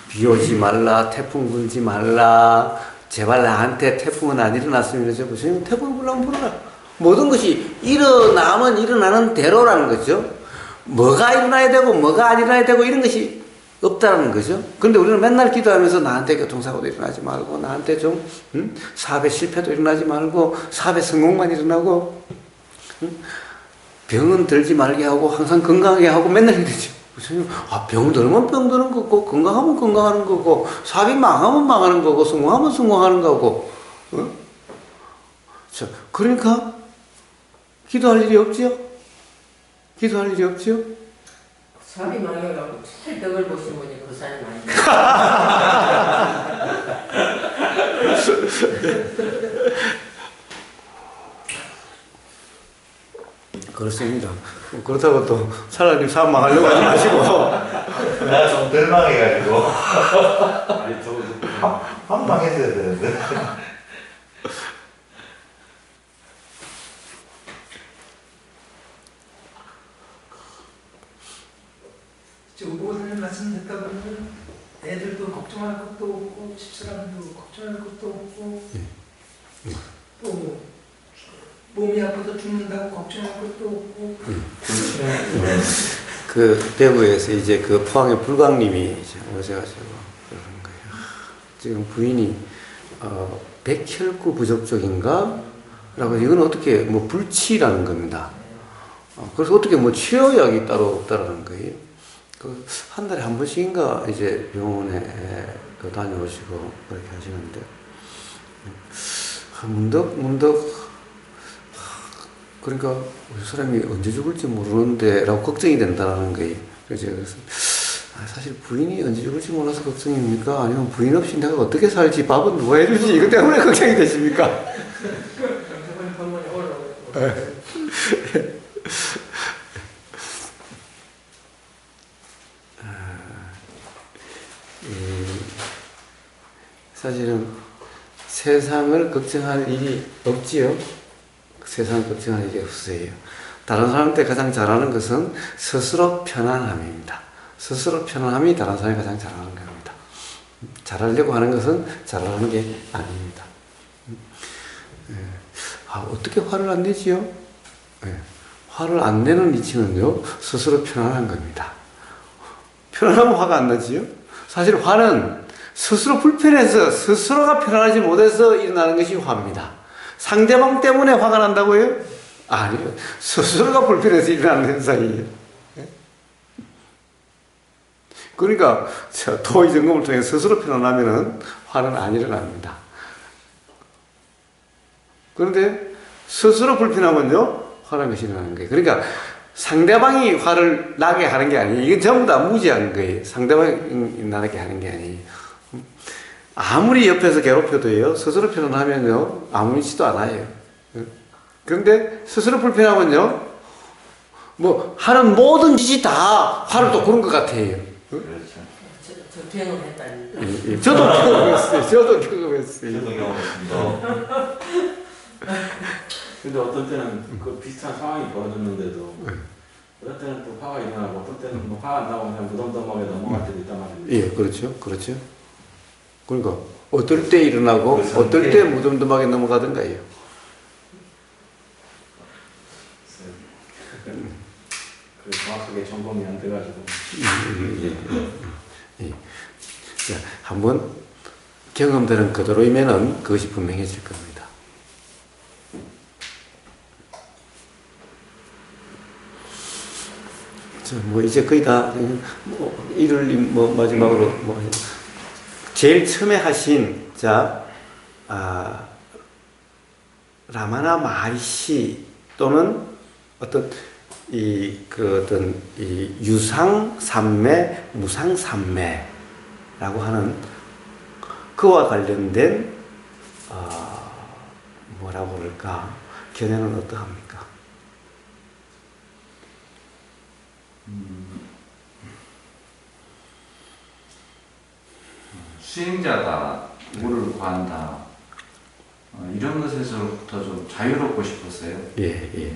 비 오지 말라, 태풍 불지 말라, 제발 나한테 태풍은 안 일어났으면 이러죠. 부처님은 태풍 불라면 불어라. 모든 것이 일어나면 일어나는 대로라는 거죠. 뭐가 일어나야 되고 뭐가 안 일어나야 되고 이런 것이 없다는 거죠. 그런데 우리는 맨날 기도하면서 나한테 교통사고도 일어나지 말고 나한테 좀 사업에 실패도 일어나지 말고 사업에 성공만 일어나고 병은 들지 말게 하고 항상 건강하게 하고 맨날 이러죠. 병 들면 병 드는 거고 건강하면 건강하는 거고 사업이 망하면 망하는 거고 성공하면 성공하는 거고 자, 그러니까 기도할 일이 없지요? 기도할 일이 없지요? 사람이 망해가지고 찰떡을 보신 분이 그 사람이 아니에요. 그렇습니다. 그렇다고 또 차라리 사업 망하려고 하지 마시고 내가 좀 덜 망해가지고 아니 저거 한 망했어야 되는데. 오늘 말씀 듣다 보면 애들도 걱정할 것도 없고 집사람도 걱정할 것도 없고 또 몸이 아파서 죽는다고 걱정할 것도 없고 그 대구에서 이제 그 포항의 불광님이 이제 오셔가지고 그러는 거예요. 지금 부인이 백혈구 부족적인가? 라고 이건 어떻게 뭐 불치라는 겁니다. 그래서 어떻게 뭐 치료약이 따로 없다라는 거예요. 그 한 달에 한 번씩인가 이제 병원에 다녀오시고 그렇게 하시는데 문득 그러니까 우리 사람이 언제 죽을지 모르는데 라고 걱정이 된다는 거예요. 그래서 사실 부인이 언제 죽을지 몰라서 걱정입니까? 아니면 부인 없이 내가 어떻게 살지, 밥은 누가 해주지, 이것 때문에 걱정이 되십니까? 사실은 세상을 걱정할 일이 없지요. 세상을 걱정할 일이 없어요. 다른 사람한테 가장 잘하는 것은 스스로 편안함입니다. 스스로 편안함이 다른 사람이 가장 잘하는 겁니다. 잘하려고 하는 것은 잘하는 게 아닙니다. 어떻게 화를 안 내지요? 화를 안 내는 이치는요, 스스로 편안한 겁니다. 편안하면 화가 안 나지요? 사실 화는 스스로 불편해서 스스로가 편안하지 못해서 일어나는 것이 화입니다. 상대방 때문에 화가 난다고요? 아니요. 스스로가 불편해서 일어나는 현상이에요. 그러니까 토의 점검을 통해 스스로 편안하면 화는 안 일어납니다. 그런데 스스로 불편하면요, 화라는 것이 일어나는 거예요. 그러니까 상대방이 화를 나게 하는 게 아니에요. 이건 전부 다 무지한 거예요. 상대방이 나게 하는 게 아니에요. 아무리 옆에서 괴롭혀도요, 스스로 편안하면요, 아무렇지도 않아요. 그런데 스스로 불편하면요, 뭐 하는 모든 짓이 다 화를 또 그런 것 같아요. 그렇죠. 저 경험했다니. 저도 경험했어요. 저도 경험했어요. 저도 경험했습니다. 근데 어떤 때는 그 비슷한 상황이 벌어졌는데도 어떤 때는 또 화가 일어나고 어떤 때는 뭐 화가 안 나고 그냥 무덤덤하게 넘어갈 때도 있단 말이에요. 예, 그렇죠. 그렇죠. 그러니까 어떨 때 일어나고 어떨 때 무덤덤하게 넘어가던가요. 그 정확하게 점검이 안 돼가지고. 자, 한번 경험되는 그대로이면은 그것이 분명해질 겁니다. 자, 뭐 이제 거의 다 일요일 마지막으로 제일 처음에 하신 라마나 마하리시 또는 어떤 어떤 유상 삼매, 무상 삼매라고 하는 그와 관련된 뭐라고 그럴까 견해는 어떠합니까? 수행자다, 우를 구한다, 이런 것에서부터 좀 자유롭고 싶었어요. 예.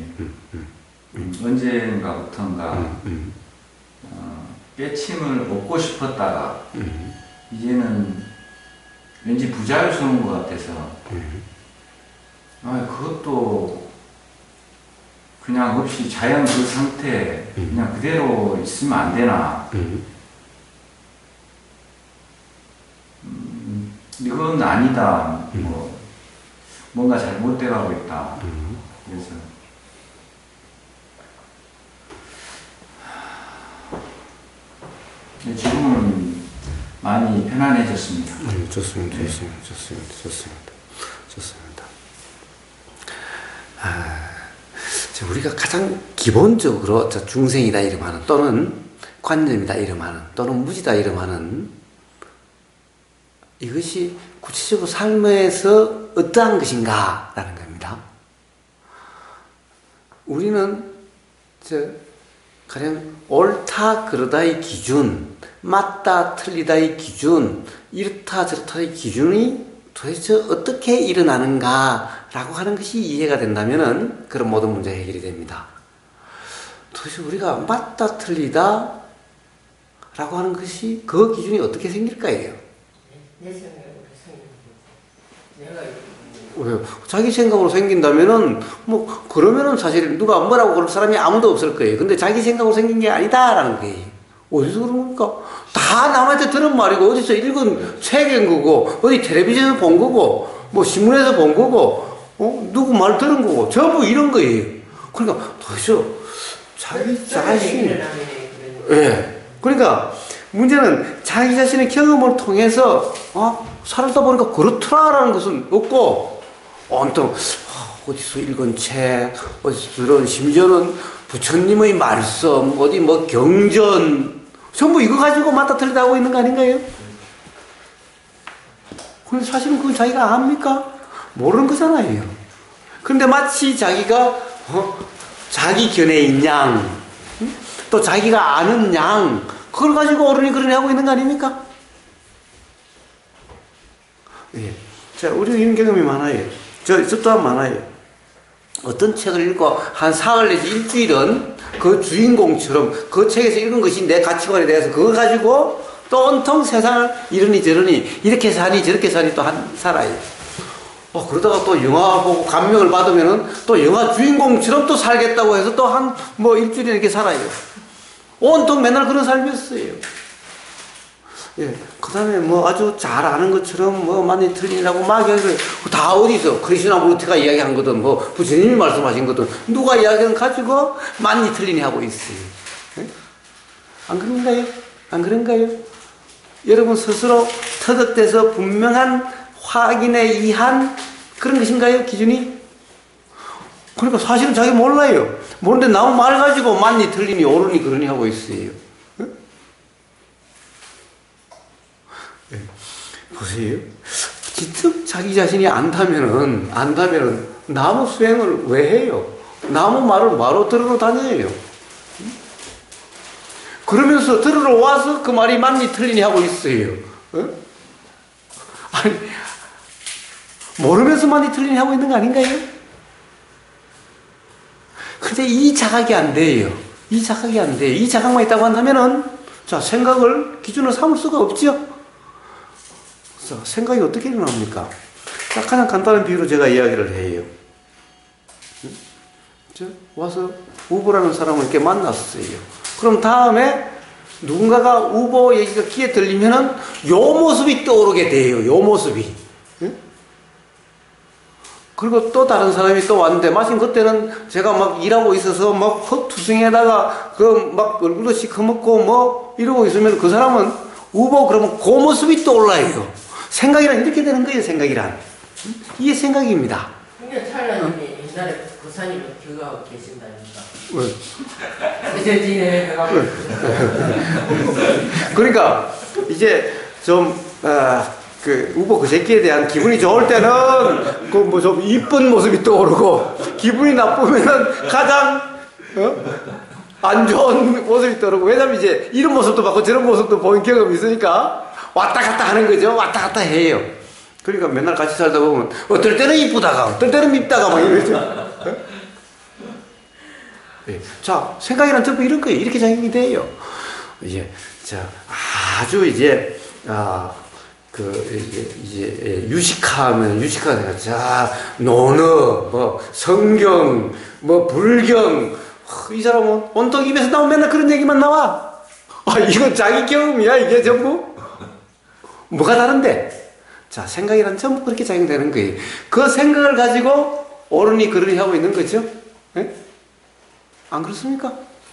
언젠가부턴가 깨침을 얻고 싶었다가 이제는 왠지 부자유스러운 것 같아서 그것도 그냥 없이 자연 그 상태 그냥 그대로 있으면 안 되나. 이건 아니다. 뭔가 잘못돼 가고 있다. 그래서 지금은 많이 편안해졌습니다. 좋습니다. 우리가 가장 기본적으로 중생이다 이름하는 또는 관념이다 이름하는 또는 무지다 이름하는 이것이 구체적으로 삶에서 어떠한 것인가 라는 겁니다. 우리는 가령 옳다 그르다의 기준, 맞다 틀리다의 기준, 이렇다 저렇다의 기준이 도대체 어떻게 일어나는가 라고 하는 것이 이해가 된다면 그런 모든 문제가 해결이 됩니다. 도대체 우리가 맞다 틀리다 라고 하는 것이 그 기준이 어떻게 생길까요? 내 생각으로 생기는 거지. 왜? 자기 생각으로 생긴다면은, 그러면은 사실 누가 뭐라고 그럴 사람이 아무도 없을 거예요. 근데 자기 생각으로 생긴 게 아니다라는 거예요. 어디서 그런 겁니까? 다 남한테 들은 말이고, 어디서 읽은 책인 거고, 어디 텔레비전에서 본 거고, 신문에서 본 거고, 누구 말 들은 거고, 전부 이런 거예요. 그러니까 도대체 자기 자신, 예. 그러니까 문제는 자기 자신의 경험을 통해서, 살다 보니까 그렇더라라는 것은 없고, 온통, 어디서 읽은 책, 어디서 들은, 심지어는 부처님의 말씀, 어디 경전, 전부 이거 가지고 맞다 틀리다 하고 있는 거 아닌가요? 근데 사실은 그건 자기가 압니까? 모르는 거잖아요. 그런데 마치 자기가, 자기 견해인 양, 또 자기가 아는 양, 그걸 가지고 어른이 그러니 하고 있는 거 아닙니까? 예. 자, 우리 이런 경험이 많아요. 저 또한 많아요. 어떤 책을 읽고 한 사흘 내지 일주일은 그 주인공처럼 그 책에서 읽은 것이 내 가치관에 대해서 그걸 가지고 또 온통 세상을 이러니 저러니 이렇게 사니 저렇게 사니 또 살아요. 그러다가 또 영화 보고 감명을 받으면은 또 영화 주인공처럼 또 살겠다고 해서 또 한 일주일에 이렇게 살아요. 온통 맨날 그런 삶이었어요. 예. 그 다음에 아주 잘 아는 것처럼 많이 틀리라고 막 이야기를 다 어디서 크리스나무르티가 이야기한 거든 부처님이 말씀하신 거든 누가 이야기는 가지고 많이 틀리니 하고 있어요. 예? 안 그런가요? 안 그런가요? 여러분 스스로 터득돼서 분명한 확인에 의한 그런 것인가요? 기준이? 그러니까 사실은 자기 몰라요. 모르는데 나무 말 가지고 많이 틀리니 옳으니 그러니 하고 있어요. 보세요. 직접 자기 자신이 안다면은 나무 수행을 왜 해요? 나무 말을 뭐로 들으러 다녀요? 그러면서 들으러 와서 그 말이 맞니 틀리니 하고 있어요. 아니, 모르면서 많이 틀리니 하고 있는 거 아닌가요? 근데 이 자각이 안 돼요. 이 자각만 있다고 한다면은, 생각을 기준으로 삼을 수가 없죠? 생각이 어떻게 일어납니까? 가장 간단한 비유로 제가 이야기를 해요. 와서 우보라는 사람을 이렇게 만났어요. 그럼 다음에 누군가가 우보 얘기가 귀에 들리면은 요 모습이 떠오르게 돼요. 요 모습이. 그리고 또 다른 사람이 또 왔는데 마침 그때는 제가 일하고 있어서 헛투성에다가 얼굴도 시커멓고 이러고 있으면 그 사람은 우보 그러면 그 모습이 떠올라요. 생각이란 이렇게 되는 거예요. 생각이란. 이게 생각입니다. 근데 찰나님이 옛날에 고사님을 기억하고 계신다니까. 왜? 이제 지내 해가지고. 그러니까 이제 좀 그 우보 그 새끼에 대한 기분이 좋을 때는 그 뭐 좀 이쁜 모습이 떠오르고 기분이 나쁘면은 가장 안 좋은 모습이 떠오르고, 왜냐면 이제 이런 모습도 봤고 저런 모습도 본 경험이 있으니까 왔다 갔다 하는 거죠. 왔다 갔다 해요. 그러니까 맨날 같이 살다 보면 어떨 때는 이쁘다가 어떨 때는 밉다가 막 이러죠. 네. 자, 생각이란 전부 이런 거예요. 이렇게 작용이 돼요. 이제 자 아주 이제 이제 유식하면 유식화가 돼가 자 논어 뭐 성경 뭐 불경 이 사람은 온통 입에서 나오면 맨날 그런 얘기만 나와. 이건 자기 경험이야 이게 전부. 뭐가 다른데? 자, 생각이란 전부 그렇게 작용되는 거예요. 그 생각을 가지고 어른이 그러니 하고 있는 거죠. 네? 안 그렇습니까?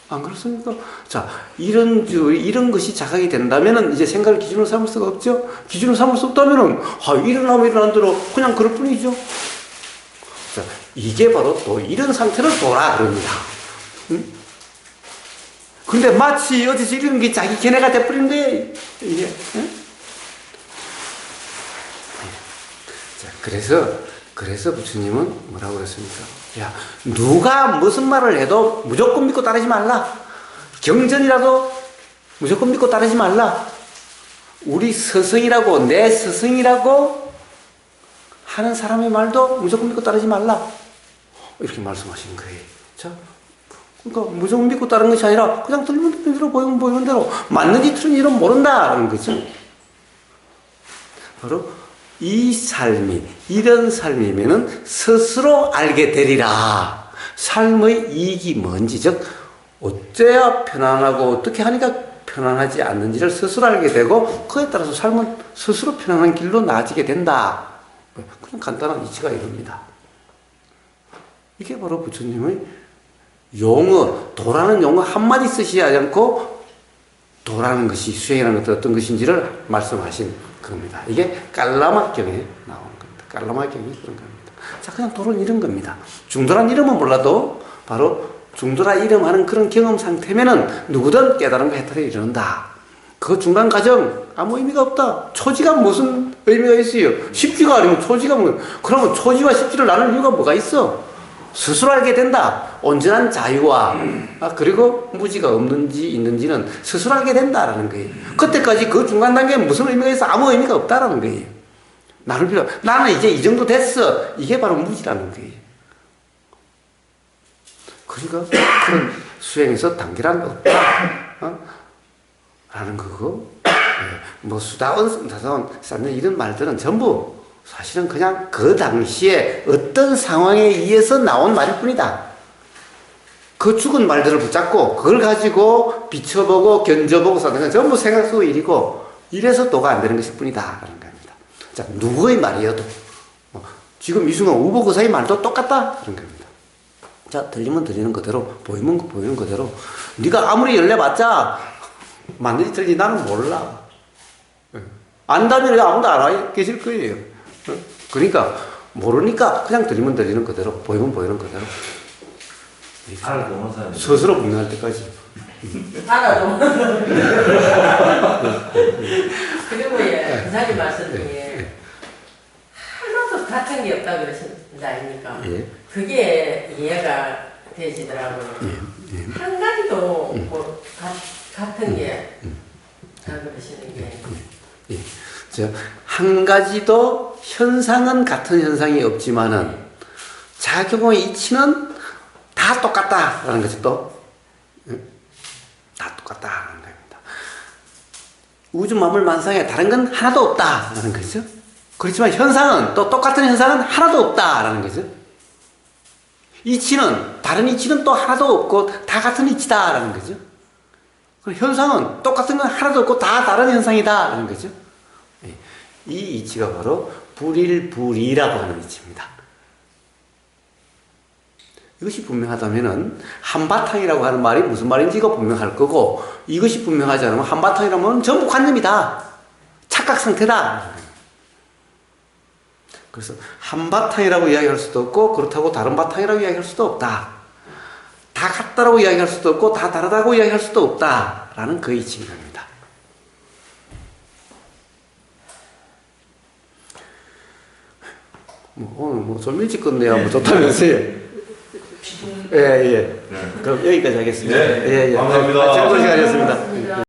안 그렇습니까? 자, 이런 것이 자각이 된다면은 이제 생각을 기준으로 삼을 수가 없죠? 기준으로 삼을 수 없다면은, 일어나면 일어난 대로 그냥 그럴 뿐이죠. 자, 이게 바로 또 이런 상태를 도라 그럽니다. 응? 근데 마치 어디서 이런 게 자기 견해가 돼버린 거예요, 이게. 응? 자, 그래서 부처님은 뭐라고 그랬습니까? 야, 누가 무슨 말을 해도 무조건 믿고 따르지 말라. 경전이라도 무조건 믿고 따르지 말라. 우리 스승이라고, 내 스승이라고 하는 사람의 말도 무조건 믿고 따르지 말라. 이렇게 말씀하신 거예요. 자, 그러니까 무조건 믿고 따르는 것이 아니라 그냥 들리는 대로 보이면 보이는 대로 맞는지 틀린지는 모른다라는 거죠. 바로 이 삶이, 이런 삶이면은 스스로 알게 되리라. 삶의 이익이 뭔지, 즉, 어째야 편안하고 어떻게 하니까 편안하지 않는지를 스스로 알게 되고, 그에 따라서 삶은 스스로 편안한 길로 나아지게 된다. 그냥 간단한 이치가 이럽니다. 이게 바로 부처님의 용어, 도라는 용어 한마디 쓰시지 않고, 도라는 것이, 수행이라는 것도 어떤 것인지를 말씀하신 겁니다. 이게 깔라마경에 나오는 겁니다. 깔라마경이 그런 겁니다. 자, 그냥 도는 이런 겁니다. 중도란 이름은 몰라도 바로 중도라 이름하는 그런 경험 상태면은 누구든 깨달은 거 해탈에 이른다. 그 중간 과정 아무 의미가 없다. 초지가 무슨 의미가 있어요? 십지가 아니면 초지가 뭐, 그러면 초지와 십지를 나눌 이유가 뭐가 있어? 스스로 알게 된다. 온전한 자유와 그리고 무지가 없는지 있는지는 스스로 알게 된다라는 거예요. 그때까지 그 중간 단계에 무슨 의미가 있어? 아무 의미가 없다라는 거예요. 나는 이제 이 정도 됐어. 이게 바로 무지라는 거예요. 그러니까 그런 수행에서 단계란 없다. 라는 거고, 뭐 수다원, 쌓는 이런 말들은 전부 사실은 그냥 그 당시에 어떤 상황에 의해서 나온 말일 뿐이다. 그 죽은 말들을 붙잡고 그걸 가지고 비춰보고 견져보고 사는 건 전부 생각 속의 일이고, 이래서 도가 안 되는 것일 뿐이다 라는 겁니다. 자, 누구의 말이어도 지금 이 순간 우보그사의 말도 똑같다 그런 겁니다. 자, 들리면 들리는 그대로, 보이면 보이는 그대로. 네가 아무리 열려봤자 맞는지 틀린지 나는 몰라. 안다면 아무도 안 계실 거예요. 그러니까 모르니까 그냥 들리면 들리는 그대로, 보이면 보이는 그대로. 알아보는 사람 스스로 분명할 때까지. 알아도. 그리고 부사님 말씀 중에 하나도 같은 게 없다 그러신다 아닙니까? 예. 그게 이해가 되시더라고요. 한 가지도 뭐 같은 게 그러시는 게. 예. 한 가지도 현상은 같은 현상이 없지만은 작용의 이치는 다 똑같다라는 거죠. 또 다 똑같다라는 겁니다. 우주 만물 만상에 다른 건 하나도 없다라는 거죠. 그렇지만 현상은 또 똑같은 현상은 하나도 없다라는 거죠. 이치는 다른 이치는 또 하나도 없고 다 같은 이치다라는 거죠. 현상은 똑같은 건 하나도 없고 다 다른 현상이다라는 거죠. 이 이치가 바로 불일불이라고 하는 이치입니다. 이것이 분명하다면은 한바탕이라고 하는 말이 무슨 말인지가 분명할 거고 이것이 분명하지 않으면 한바탕이라면 전부 관념이다. 착각 상태다. 그래서 한바탕이라고 이야기할 수도 없고 그렇다고 다른 바탕이라고 이야기할 수도 없다. 다 같다라고 이야기할 수도 없고 다 다르다고 이야기할 수도 없다라는 그 이치입니다. 오늘 좀 일찍 끝내야 좋다면서요. 예. 그럼 여기까지 하겠습니다. 네, 예. 감사합니다. 즐거운 시간이었습니다.